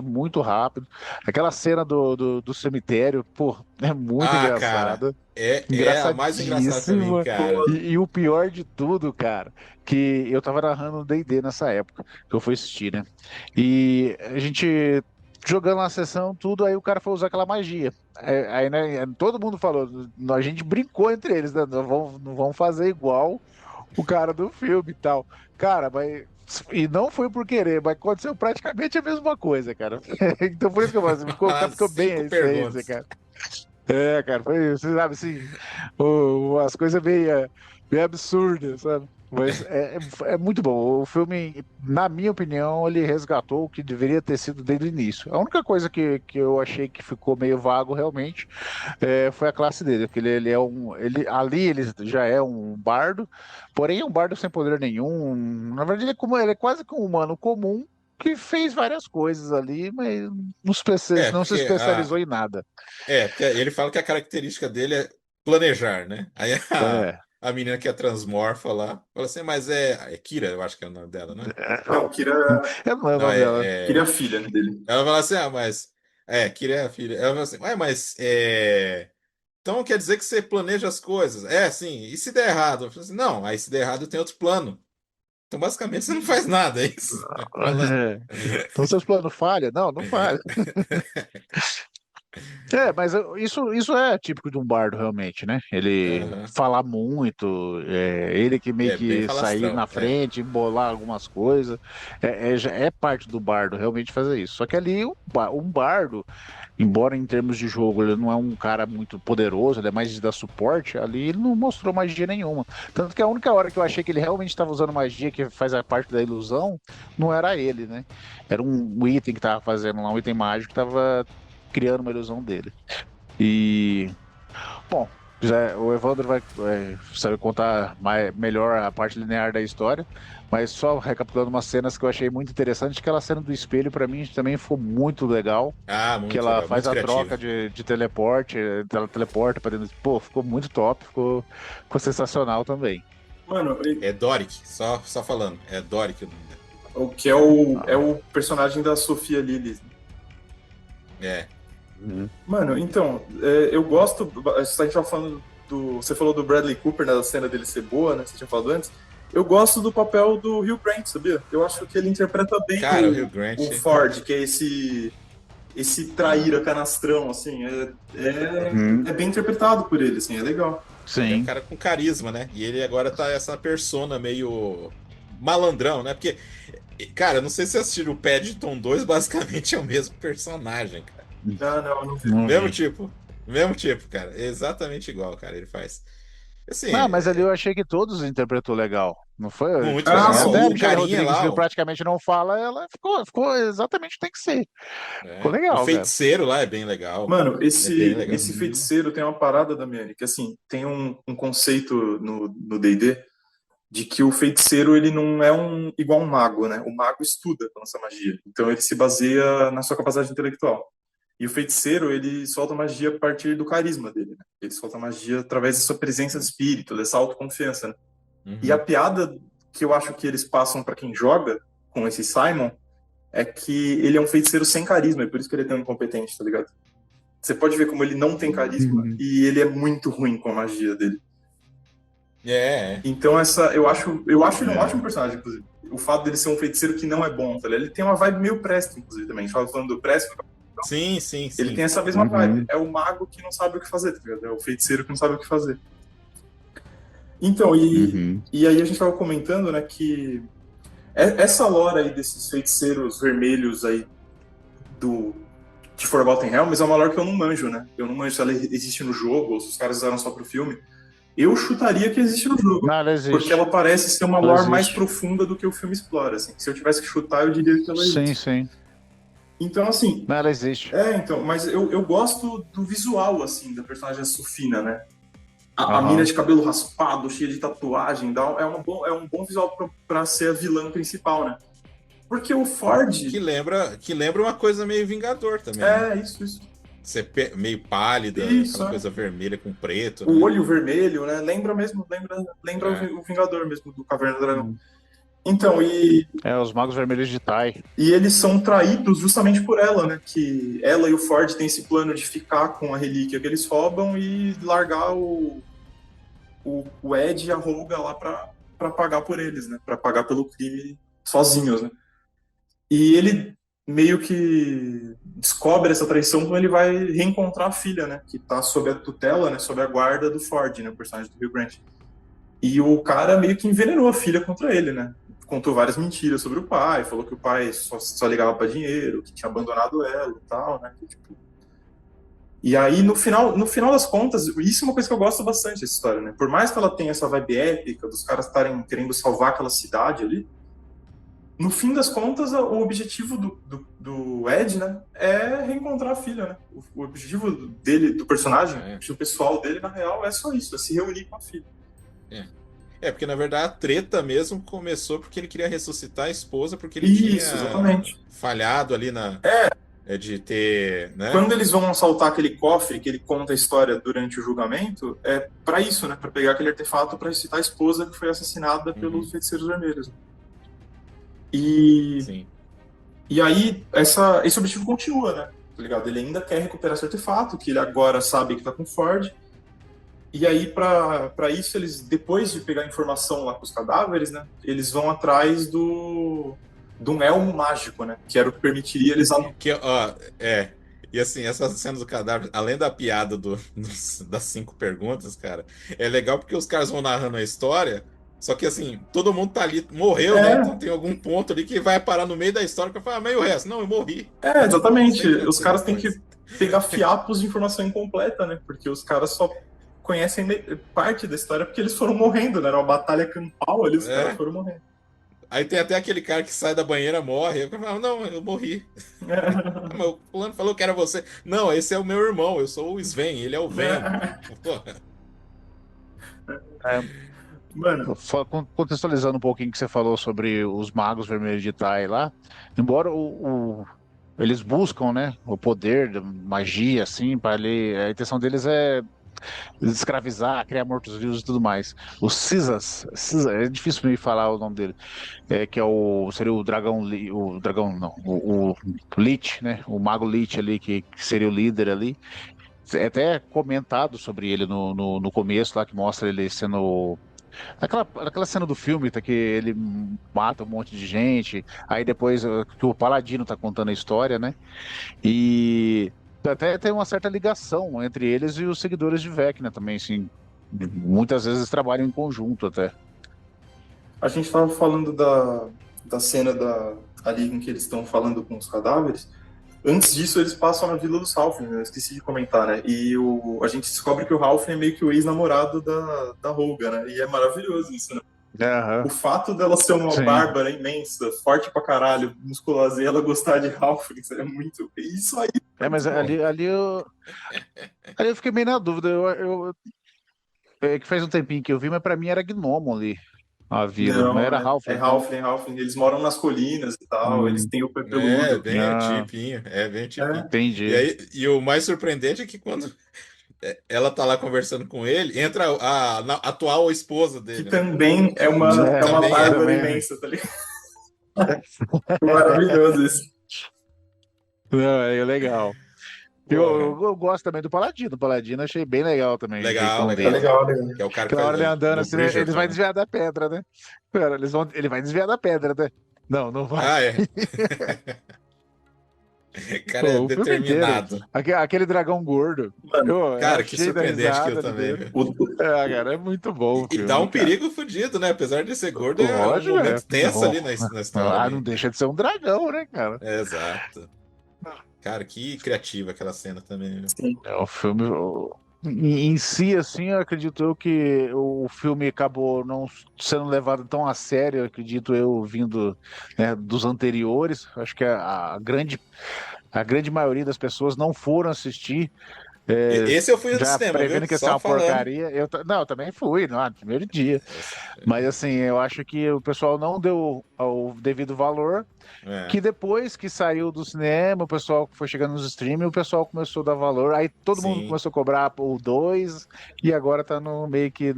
muito rápido. Aquela cena do cemitério, pô, é muito Ah, cara, engraçada, é a mais engraçada pra mim, engraçadíssima. cara. E o pior de tudo, cara, que eu tava narrando o D&D nessa época, que eu fui assistir, né? E a gente jogando na sessão, tudo, aí o cara foi usar aquela magia. Aí, né, todo mundo falou, a gente brincou entre eles, né? Não vamos fazer igual o cara do filme e tal. Cara, mas. E não foi por querer, mas aconteceu praticamente a mesma coisa, cara. Então por isso que eu falo, assim, ficou bem a Cinco essência, perguntas. cara. Cara, foi, você sabe, assim, as coisas bem absurdas, sabe? Mas é muito bom. O filme, na minha opinião, ele resgatou o que deveria ter sido desde o início. A única coisa que eu achei que ficou meio vago realmente foi a classe dele, porque ele é ali ele já é um bardo, porém é um bardo sem poder nenhum. Na verdade, ele é quase que um humano comum que fez várias coisas ali, mas É, não se porque especializou em nada. porque ele fala que a característica dele é planejar, né? Aí É. a menina que é transmorfa lá fala assim, mas é Kira, eu acho que é o nome dela, né? Não, Kira, Eu não lembro Não, o nome dela. Kira é a filha dele. ela fala assim, mas Kira é a filha. Ela fala assim, mas então quer dizer que você planeja as coisas? É, sim. E se der errado? Eu falo assim, não, aí se der errado tem outro plano. Então basicamente você não faz nada, é isso? Fala. Então seus planos falham? Não, não falha. Mas isso é típico de um bardo, realmente, né? Ele Aham. falar muito, ele que meio É bem que sair falastrão. na frente, bolar algumas coisas, já é parte do bardo realmente fazer isso. Só que ali um bardo, embora em termos de jogo ele não é um cara muito poderoso, ele é mais de dar suporte, ali ele não mostrou magia nenhuma. Tanto que a única hora que eu achei que ele realmente estava usando magia, que faz a parte da ilusão, não era ele, né? Era um item que tava fazendo lá, um item mágico que tava criando uma ilusão dele. E, bom, o Evandro vai saber contar melhor a parte linear da história, mas só recapitulando umas cenas que eu achei muito interessante, aquela cena do espelho para mim também foi muito legal, Ah, que muito ela legal, faz muito a troca criativo. de teleporte, ela teleporta para dentro, pô, ficou muito top, ficou sensacional também. Mano, É Doric, só falando. É Doric o nome dela. o que é Ah, o personagem da Sofia Lillis. É. uhum. Mano, então, eu gosto. A gente tava falando do. Você falou do Bradley Cooper, né, da cena dele ser boa, né? Você tinha falado antes. Eu gosto do papel do Hugh Grant, sabia? Eu acho que ele interpreta bem Cara, o Hugh Grant. o Ford, que é esse traíra canastrão, assim. Uhum. É bem interpretado por ele, assim, é legal. Ele é um Sim. cara com carisma, né? E ele agora tá essa persona meio malandrão, né? Porque, cara, não sei se vocês assistiram o Paddington 2, basicamente é o mesmo personagem, cara. Não, eu não vi. Não Mesmo vi. tipo. Mesmo tipo, cara. Exatamente igual, cara. Ele faz. Assim, Não, mas ali eu achei que todos interpretou legal. Não foi? muito Tipo Ah, assim, legal. até a O sim. Michelle carinha Rodrigues, lá, que praticamente não fala, ela ficou exatamente o que tem que ser. Ficou o legal, cara. feiticeiro lá é bem legal. Mano, É bem legal. esse Uhum. feiticeiro tem uma parada, Damiani, que assim, tem um conceito no D&D de que o feiticeiro ele não é igual um mago, né? O mago estuda a nossa magia, então ele se baseia na sua capacidade intelectual. E o feiticeiro, ele solta magia a partir do carisma dele, né? Ele solta magia através da sua presença de espírito, dessa autoconfiança, né? E a piada que eu acho que eles passam para quem joga com esse Simon é que ele é um feiticeiro sem carisma, e por isso que ele é tão incompetente, tá ligado? Você pode ver como ele não tem carisma e ele é muito ruim com a magia dele. Então eu acho ele um ótimo personagem, inclusive. O fato dele ser um feiticeiro que não é bom, tá ligado? Ele tem uma vibe meio Preston, inclusive, também. A gente tava falando do Preston. Sim. Ele tem essa mesma vibe. É o mago que não sabe o que fazer, tá ligado? É o feiticeiro que não sabe o que fazer. Então, e aí a gente tava comentando, né, que essa lore aí desses feiticeiros vermelhos aí de Forgotten Realms é uma lore que eu não manjo, né? Eu não manjo se ela existe no jogo ou se os caras usaram só pro filme. Eu chutaria que existe no jogo. Não, ela existe. Porque ela parece ser uma lore mais profunda do que o filme explora, assim. Se eu tivesse que chutar, eu diria que ela existe. Sim. Então, assim... Não, ela existe. Então, mas eu gosto do visual, assim, da personagem Sufina, né? A mina de cabelo raspado, cheia de tatuagem, é um bom visual pra ser a vilã principal, né? Porque o Ford... Que lembra uma coisa meio Vingador também. né? Isso. Ser meio pálida, aquela coisa vermelha com preto. O olho vermelho, né? Lembra o Vingador mesmo, do Caverna do Dragão. Então, os Magos Vermelhos de Tai. E eles são traídos justamente por ela, né? Que ela e o Ford têm esse plano de ficar com a relíquia que eles roubam e largar o Ed e a Holga lá pra pagar por eles, né? Pra pagar pelo crime sozinhos, né? E ele meio que descobre essa traição quando ele vai reencontrar a filha, né? Que tá sob a tutela, né? Sob a guarda do Ford, né? O personagem do Hugh Grant. E o cara meio que envenenou a filha contra ele, né? Contou várias mentiras sobre o pai, falou que o pai só ligava para dinheiro, que tinha abandonado ela e tal, né? E aí, no final das contas, isso é uma coisa que eu gosto bastante dessa história, né? Por mais que ela tenha essa vibe épica, dos caras estarem querendo salvar aquela cidade ali, no fim das contas, o objetivo do Ed, né, é reencontrar a filha, né? O objetivo dele, do personagem, o objetivo pessoal dele, na real, é só isso, é se reunir com a filha. Porque na verdade a treta mesmo começou porque ele queria ressuscitar a esposa, porque ele tinha falhado ali de ter, né? Quando eles vão assaltar aquele cofre que ele conta a história durante o julgamento, é pra isso, né? Pra pegar aquele artefato pra ressuscitar a esposa que foi assassinada pelos feiticeiros vermelhos. E aí esse objetivo continua, né? Tá ligado? Ele ainda quer recuperar esse artefato, que ele agora sabe que tá com o Ford. E aí, pra isso, eles, depois de pegar informação lá com os cadáveres, né? Eles vão atrás de um elmo mágico, né? Que era o que permitiria eles... E assim, essa cena do cadáver, além da piada das 5 perguntas, cara, é legal porque os caras vão narrando a história, só que assim, todo mundo tá ali, morreu, né? Então tem algum ponto ali que vai parar no meio da história que vai falar, mas e o resto? Não, eu morri. Exatamente. Os caras têm que pegar fiapos de informação incompleta, né? Porque os caras só conhecem parte da história porque eles foram morrendo, né? Era uma batalha campal ali, os caras foram morrendo. Aí tem até aquele cara que sai da banheira, morre. Eu falo, não, eu morri. Mas o fulano falou que era você. Não, esse é o meu irmão, eu sou o Sven, ele é o Ven. Mano, contextualizando um pouquinho o que você falou sobre os Magos Vermelhos de Tai lá, embora eles buscam, né, o poder da magia, assim, para a intenção deles é escravizar, criar mortos-vivos e tudo mais. O Cisas, é difícil me falar o nome dele, que seria o dragão, o Lich, né, o Mago Lich ali, que seria o líder ali. É até comentado sobre ele no começo lá, que mostra ele sendo... Aquela cena do filme, tá, que ele mata um monte de gente, aí depois que o Paladino tá contando a história, né? E até tem uma certa ligação entre eles e os seguidores de Vecna também, assim. Muitas vezes trabalham em conjunto até. A gente tava falando da cena ali em que eles estão falando com os cadáveres. Antes disso, eles passam na Vila dos Halfling, né? Eu esqueci de comentar, né? E a gente descobre que o Halfling é meio que o ex-namorado da Holga, né? E é maravilhoso isso, né? O fato dela ser uma bárbara imensa, forte pra caralho, musculosa, e ela gostar de Halflings é muito... Isso aí... mas ali eu fiquei meio na dúvida. Que faz um tempinho que eu vi, mas pra mim era Gnomo ali. A vila. Não Não, era é, Ralph, é então. Halfling, Halfling. Eles moram nas colinas e tal, eles Hum, têm o pé É, peludo. bem ah, tipinho, é bem tipinho. É, E entendi. aí, e o mais surpreendente é que quando ela tá lá conversando com ele, entra a atual esposa que dele, né? também Que é uma também é. bárbara Também, né? imensa, tá ligado? Maravilhoso isso. Não, é legal. Porra, Eu gosto também do Paladino. O Paladino achei bem legal também, o legal, jeitão É legal. dele. legal, legal. Que é o cara que Aquela faz hora ele andando no assim, né, eles Bridgerton, vai né? desviar da pedra, né? Cara, ele vai desviar da pedra, né? Não, não vai. Ah, é. O cara é Pô, o filme inteiro. determinado. Aquele dragão gordo. Mano, Eu Cara, que achei da surpreendente aquilo risada ali também, dentro. viu? o, Cara, é muito bom o E dá filme, um cara. perigo fodido, né? Apesar de ser gordo, é um Lógico, é. momento tenso ali na história Ah, não ali. deixa de ser um dragão, né, cara? É, exato. Cara, que criativa aquela cena também, viu? sim. É o filme. Em si, assim, eu acredito eu que o filme acabou não sendo levado tão a sério, eu acredito eu, vindo, né, dos anteriores. Acho que a grande maioria das pessoas não foram assistir, Esse eu fui no já cinema, viu? prevendo que ia ser Só uma falando. porcaria. Não, eu também fui, no primeiro dia. É, Mas assim, eu acho que o pessoal não deu o devido valor, é, que depois que saiu do cinema, o pessoal foi chegando nos streaming, o pessoal começou a dar valor, aí todo mundo sim. começou a cobrar o 2 e agora tá no meio que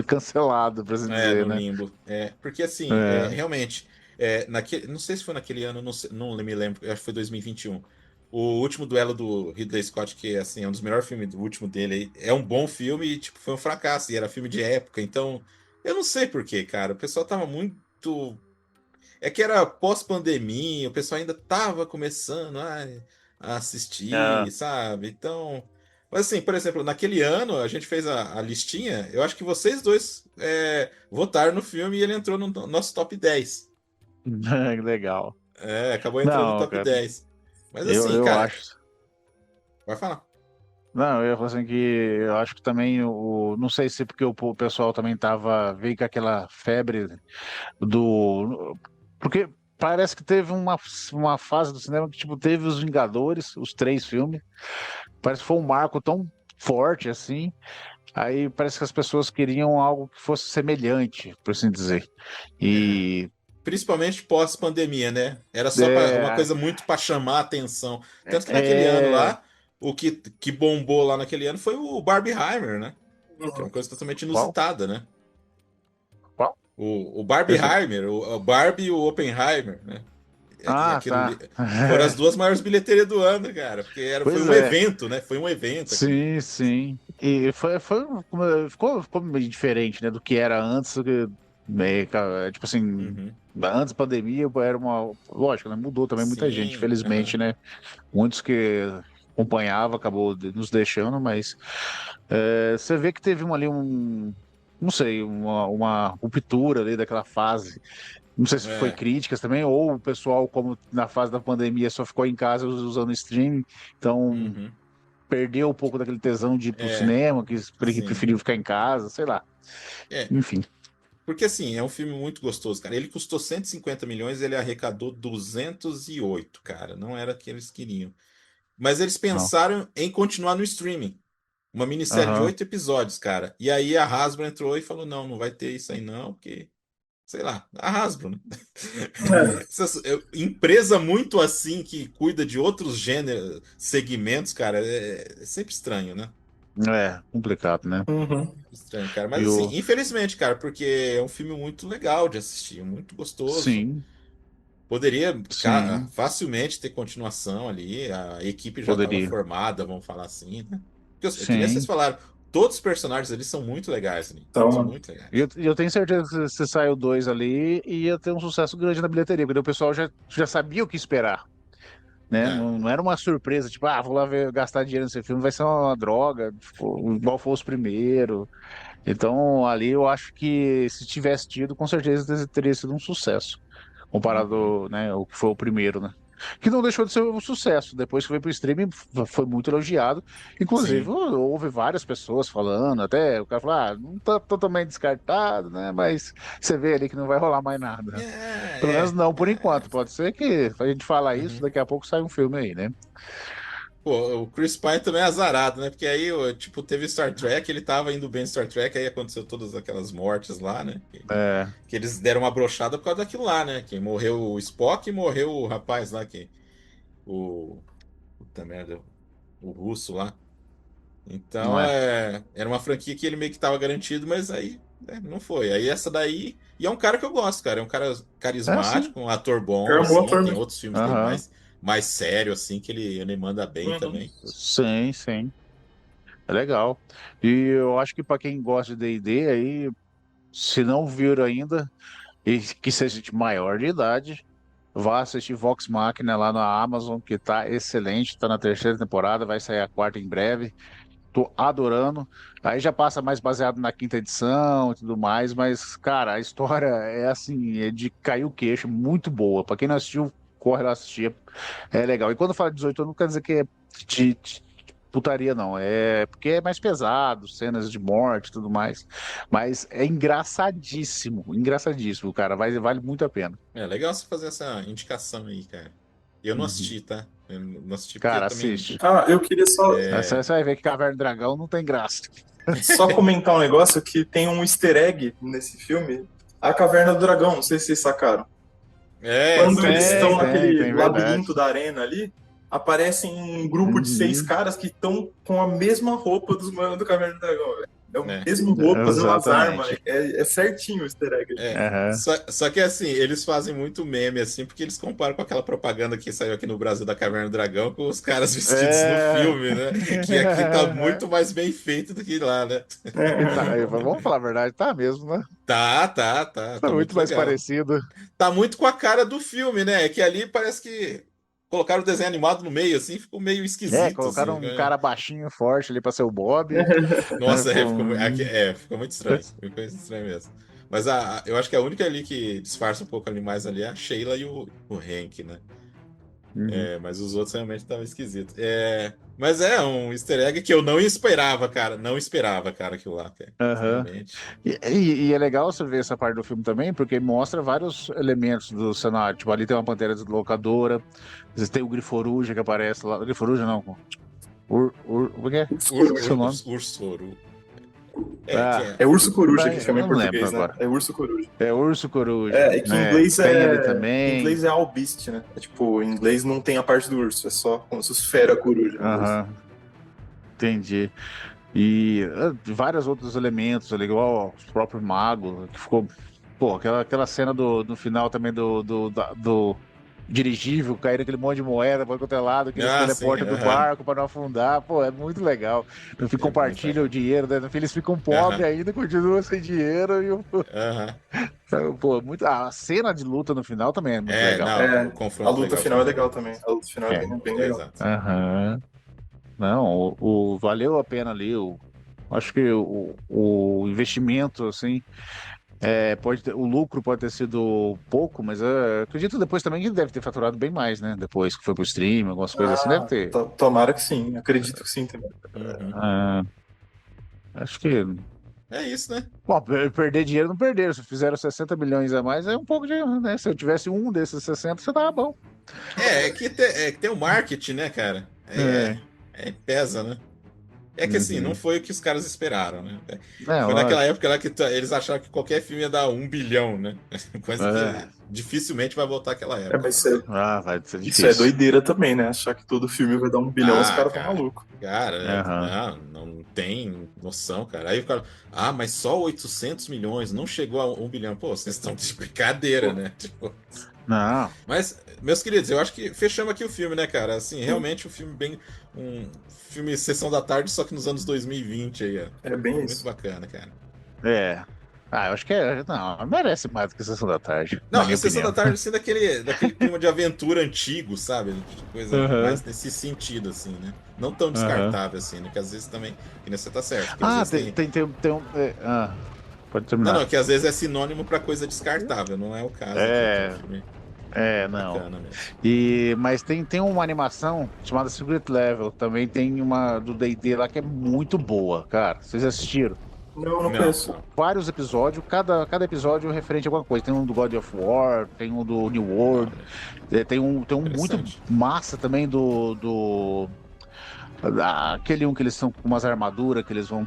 cancelado, por assim É, dizer, no né? limbo. É, porque assim, É. realmente, não sei se foi naquele ano, não me lembro, acho que foi 2021. O último duelo do Ridley Scott, que assim, é um dos melhores filmes do último dele, aí, é um bom filme e tipo, foi um fracasso, e era filme de época, então eu não sei por quê, cara. O pessoal tava muito. É que era pós-pandemia, o pessoal ainda tava começando a É. assistir, sabe? Então. Mas assim, por exemplo, naquele ano a gente fez a listinha, eu acho que vocês dois votaram no filme e ele entrou no nosso top 10. Legal. É, acabou entrando no Não, top cara, 10. Mas assim, eu cara, acho. vai falar. Não, eu ia falar assim que eu acho que também não sei se porque o pessoal também tava veio com aquela febre porque parece que teve uma fase do cinema que tipo teve os Vingadores, os três filmes. Parece que foi um marco tão forte assim. Aí parece que as pessoas queriam algo que fosse semelhante, por assim dizer. É, E principalmente pós-pandemia, né? Era só uma é, coisa muito para chamar a atenção. Tanto que naquele ano é, lá, o que bombou lá naquele ano foi o Barbieheimer, né? Que é Uhum. uma coisa totalmente qual? inusitada, né? Qual? O Esse- Barbieheimer, o Barbie e o Oppenheimer, né? E Ah, aquilo ali tá. foram as duas maiores bilheterias do ano, cara, porque foi Pois um é. evento, né? Foi um evento aquilo ali. Sim, sim. E ficou meio diferente, né, do que era antes, tipo assim, Uhum. antes da pandemia era uma, lógico, né, mudou também muita gente, Sim, felizmente, aham. né, muitos que acompanhava acabou nos deixando, mas você vê que teve ali não sei, uma ruptura ali daquela fase. Não sei se foi É, críticas também, ou o pessoal, como na fase da pandemia, só ficou em casa usando streaming, então uhum. perdeu um pouco daquele tesão de ir pro É, cinema, que sim. preferiu ficar em casa, sei lá. É, Enfim. porque assim, é um filme muito gostoso, cara. Ele custou 150 milhões, ele arrecadou 208, cara. Não era o que eles queriam. Mas eles Não. pensaram em continuar no streaming. Uma minissérie de Aham. 8 episódios, cara. E aí a Hasbro entrou e falou: não, não vai ter isso aí não, porque sei lá, a Hasbro, né? É. Empresa muito assim que cuida de outros gêneros, segmentos, cara, é sempre estranho, né? É, complicado, né? Uhum. Estranho, cara. Mas E assim, o... infelizmente, cara, porque é um filme muito legal de assistir, muito gostoso. Sim, Poderia sim, facilmente ter continuação ali, a equipe já estava poderia. formada, vamos falar assim, né? Porque, que nem vocês Sim. falaram, todos os personagens ali são muito legais ali. Então, São mano. muito E legais. eu tenho certeza que se saiu dois ali, ia ter um sucesso grande na bilheteria, porque o pessoal já sabia o que esperar, né? É, Não era uma surpresa, tipo, vou lá ver, gastar dinheiro nesse filme, vai ser uma droga, tipo, igual foi os primeiros. Então, ali eu acho que se tivesse tido, com certeza teria sido um sucesso, uhum, comparado, né, ao que foi o primeiro, né? Que não deixou de ser um sucesso. Depois que veio pro streaming, foi muito elogiado. Inclusive, sim. houve várias pessoas falando, até o cara falou, não tá totalmente descartado, né? Mas você vê ali que não vai rolar mais nada. Pelo menos não por enquanto. Pode ser que a gente fala isso, Uhum. daqui a pouco sai um filme aí, né? Pô, o Chris Pine também é azarado, né? Porque aí, tipo, teve Star Trek, ele tava indo bem em Star Trek, aí aconteceu todas aquelas mortes lá, né? É, Que eles deram uma brochada por causa daquilo lá, né? Que morreu o Spock e morreu o rapaz lá, que. O. Puta merda, o russo lá. Então, não é. era uma franquia que ele meio que tava garantido, mas aí não foi. Aí essa daí. E é um cara que eu gosto, cara. É um cara É, sim. carismático, um ator bom, É um bom assim. ator Tem mesmo. outros filmes dele Aham. mais sério, assim, que ele manda bem Uhum. também. Sim, sim. É legal. E eu acho que para quem gosta de D&D, aí, se não viram ainda, e que seja de maior de idade, vá assistir Vox Machina lá na Amazon, que tá excelente, tá na terceira temporada, vai sair a quarta em breve. Tô adorando. Aí já passa mais baseado na quinta edição e tudo mais, mas, cara, a história é assim, é de cair o queixo, muito boa. Pra quem não assistiu, corre lá assistir. É legal. E quando fala 18 anos, não quer dizer que é de putaria, não. É porque é mais pesado, cenas de morte e tudo mais. Mas é engraçadíssimo, engraçadíssimo, cara. Vale muito a pena. É legal você fazer essa indicação aí, cara. Eu não Uhum. assisti, tá? Eu não assisti porque eu Cara, também. assiste. Ah, eu queria Você vai ver que Caverna do Dragão não tem graça. só comentar um negócio que tem um easter egg nesse filme. A Caverna do Dragão, não sei se vocês sacaram. Quando Easter eles estão egg, né? naquele Tem, verdade. labirinto da arena ali, aparecem um grupo de 6 Uhum. caras que estão com a mesma roupa dos manos do Caverna do Dragão, velho. É o É. mesmo roupa, as mesmas armas. Exatamente. É certinho o easter egg ali. É. Aham. Só que assim, eles fazem muito meme, assim, porque eles comparam com aquela propaganda que saiu aqui no Brasil da Caverna do Dragão com os caras vestidos no É. filme, né? Que aqui tá muito mais bem feito do que lá, né? E tá, vamos falar a verdade, tá mesmo, né? Tá Tá muito muito mais legal. parecido. Tá muito com a cara do filme, né? É que ali parece que colocaram o desenho animado no meio, assim, ficou meio É, esquisito, colocaram assim, um né? cara baixinho, forte ali pra ser o Bob. Né, Nossa, pô, ficou muito estranho. Ficou muito estranho mesmo. Mas eu acho que a única ali que disfarça um pouco ali mais ali é a Sheila e o Hank, né? uhum. Mas os outros realmente estavam esquisitos. Mas é um easter egg que eu não esperava, cara. Não esperava, cara, aquilo lá, cara. Aham. Realmente. E é legal você ver essa parte do filme também, porque mostra vários elementos do cenário. Tipo, ali tem uma pantera deslocadora, às vezes tem o Griforuja que aparece lá. Griforuja não. Como é que é? Seu nome? Ursoru. Que Ah, é. É Urso Coruja que chama eu em não lembro português, né? agora. É Urso Coruja. É Urso Coruja, É que em né? inglês Tem ali em também. inglês é All Beast, né? É tipo, em inglês não tem a parte do urso, é só como se fosse fera coruja em inglês. Aham, entendi. E vários outros elementos ali, igual o próprio mago, que ficou. Pô, aquela cena no final também do dirigível, cair aquele monte de moeda para qualquer lado, que eles Ah, sim. teleportam do Aham. barco para não afundar. Pô, é muito legal. No fim, É muito compartilham o legal. dinheiro, né? No fim, eles ficam pobres Aham. ainda, continuam sem dinheiro. Aham. Pô, a cena de luta no final também é muito legal. Não, o É, a confronto luta legal final é também é legal bom. também. A luta final é É. bem legal. Exato. Aham. Não, valeu a pena ali. Acho que o investimento, assim, o lucro pode ter sido pouco, mas acredito depois também que deve ter faturado bem mais, né? Depois que foi pro stream, algumas coisas assim, deve Ah, ter. tomara que sim. Acredito que sim também. Uhum. ah, Acho que. É isso, né? Bom, perder dinheiro não perderam. Se fizeram 60 milhões a mais, é um pouco de, né? Se eu tivesse um desses 60, você tava bom. Que tem o marketing, né, cara? É. Pesa, né? É que assim, não Uhum. foi o que os caras esperaram, né? É, Foi naquela lógico. época lá que eles acharam que qualquer filme ia dar 1 bilhão, né? Coisa É. que dificilmente vai voltar àquela É, época. mas Vai ser isso é difícil. doideira também, né? Achar que todo filme vai dar 1 bilhão, os Ah, caras estão cara. malucos. Cara, Aham. não tem noção, cara. Aí o cara, mas só 800 milhões, não chegou a 1 bilhão. Pô, vocês estão de brincadeira, né? Tipo, Não. mas, meus queridos, eu acho que fechamos aqui o filme, né, cara? Assim, realmente um filme bem. Um filme Sessão da Tarde, só que nos anos 2020 aí, ó. É bem Muito isso. bacana, cara. É. Eu acho que não, merece mais do que Sessão da Tarde, Não, na a minha Sessão da opinião. Tarde, assim, daquele clima de aventura antigo, sabe? De coisa Aham. mais nesse sentido, assim, né? Não tão Aham. descartável, assim, né? Que às vezes também. Que nem você tá certo. Que às Ah, vezes tem. tem um. Pode Não, terminar. que às vezes é sinônimo pra coisa descartável. Não é o caso aqui. Aqui é um É, filme não. bacana mesmo. Mas tem uma animação chamada Secret Level. Também tem uma do D&D lá que é muito boa, cara. Vocês assistiram? Não Não, conheço. não. Vários episódios, cada episódio é referente a alguma coisa. Tem um do God of War, tem um do New Não, World, tem um muito interessante. massa também do Aquele um que eles são com umas armaduras que eles vão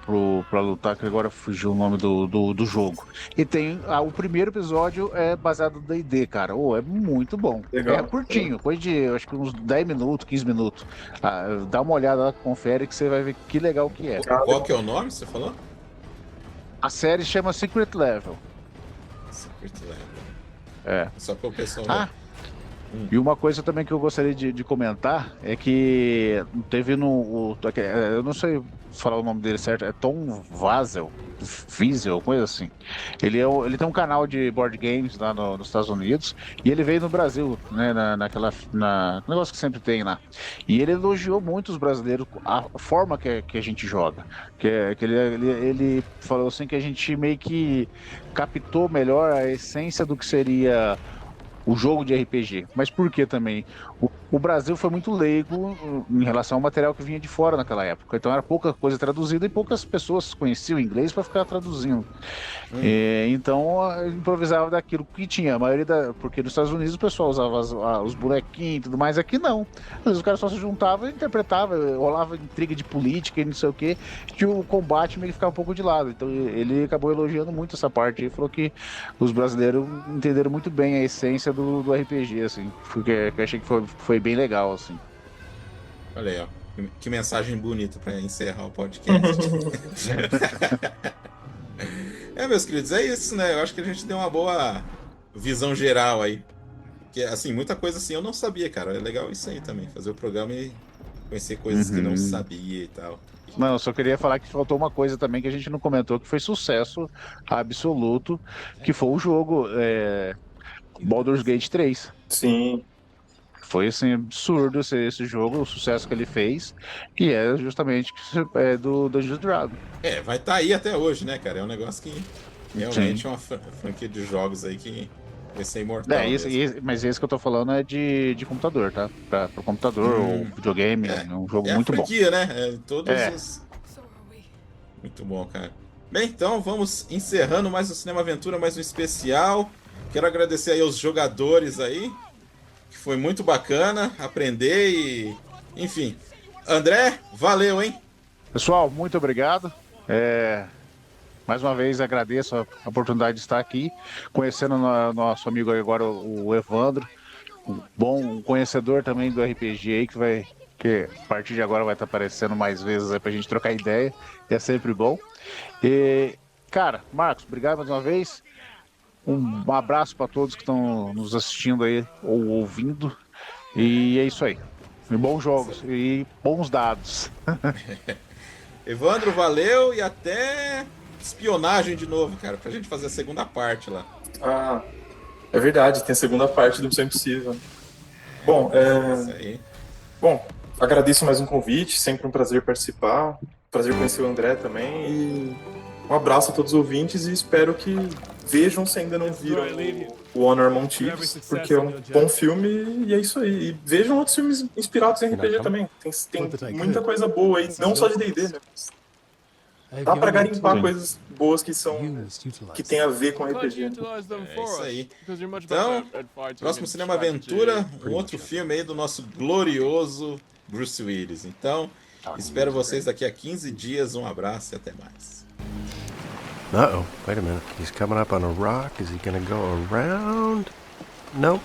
pra lutar, que agora fugiu o nome do jogo. E tem. O primeiro episódio é baseado no D&D, cara. É muito bom. É Legal. curtinho, coisa de acho que uns 10 minutos, 15 minutos. Dá uma olhada lá, confere que você vai ver que legal que é. Qual que é o nome, você falou? A série chama Secret Level. Secret Level. É. Só para o pessoal Ah, ver. e uma coisa também que eu gostaria de comentar é que teve eu não sei falar o nome dele certo, é Tom Wiesel, coisa assim. Ele tem um canal de board games lá nos Estados Unidos e ele veio no Brasil, né, no negócio que sempre tem lá. E ele elogiou muito os brasileiros, a forma que a gente joga. Que ele falou assim que a gente meio que captou melhor a essência do que seria o jogo de RPG. Mas por que também? O Brasil foi muito leigo em relação ao material que vinha de fora naquela época. Então era pouca coisa traduzida e poucas pessoas conheciam inglês para ficar traduzindo. Então improvisava daquilo que tinha. Porque nos Estados Unidos o pessoal usava os bonequinhos e tudo mais. Aqui não. Às vezes os caras só se juntavam e interpretavam, rolava intriga de política e não sei o quê, que o combate meio que ficava um pouco de lado. Então ele acabou elogiando muito essa parte e falou que os brasileiros entenderam muito bem a essência do RPG, assim. Porque eu achei que foi bem legal, assim. Olha aí, ó. Que mensagem bonita para encerrar o podcast. Meus queridos, é isso, né? Eu acho que a gente deu uma boa visão geral aí. Que, assim, muita coisa assim eu não sabia, cara. É legal isso aí também, fazer o programa e conhecer coisas que não sabia e tal. Não, eu só queria falar que faltou uma coisa também que a gente não comentou, que foi sucesso absoluto, que foi o jogo Baldur's Gate 3. Sim. Foi assim, absurdo esse jogo, o sucesso que ele fez, e é justamente do Dungeons & Dragons. Vai estar aí até hoje, né, cara? É um negócio que realmente é uma franquia de jogos aí que vai ser imortal. Mas esse que eu tô falando é de computador, tá? Pro computador ou videogame, é um jogo muito bom. É a franquia, né? Os... Muito bom, cara. Bem, então vamos encerrando mais um Cinema Aventura, mais um especial. Quero agradecer aí aos jogadores aí, que foi muito bacana aprender e... Enfim. André, valeu, hein? Pessoal, muito obrigado. Mais uma vez agradeço a oportunidade de estar aqui, conhecendo nosso amigo agora, o Evandro, um conhecedor também do RPG aí, que a partir de agora vai estar aparecendo mais vezes aí pra gente trocar ideia, é sempre bom. E, cara, Marcos, obrigado mais uma vez. Um abraço para todos que estão nos assistindo aí ou ouvindo. E é isso aí. E bons jogos e bons dados. Evandro, valeu e até espionagem de novo, cara, pra gente fazer a segunda parte lá. É verdade, tem a segunda parte do Missão Impossível. Bom, Isso aí. Bom, agradeço mais um convite, sempre um prazer participar, prazer conhecer o André também, e um abraço a todos os ouvintes e espero que vejam se ainda não viram o Honor Among Thieves, porque é um bom filme e é isso aí. E vejam outros filmes inspirados em RPG também, tem muita coisa boa aí, não só de D&D, né? Dá pra garimpar coisas boas que tem a ver com RPG. É isso aí. Então, próximo Cinema Aventura, um outro filme aí do nosso glorioso Bruce Willis. Então, espero vocês daqui a 15 dias. Um abraço e até mais. Uh-oh, wait a minute. He's coming up on a rock. Is he gonna go around? Nope.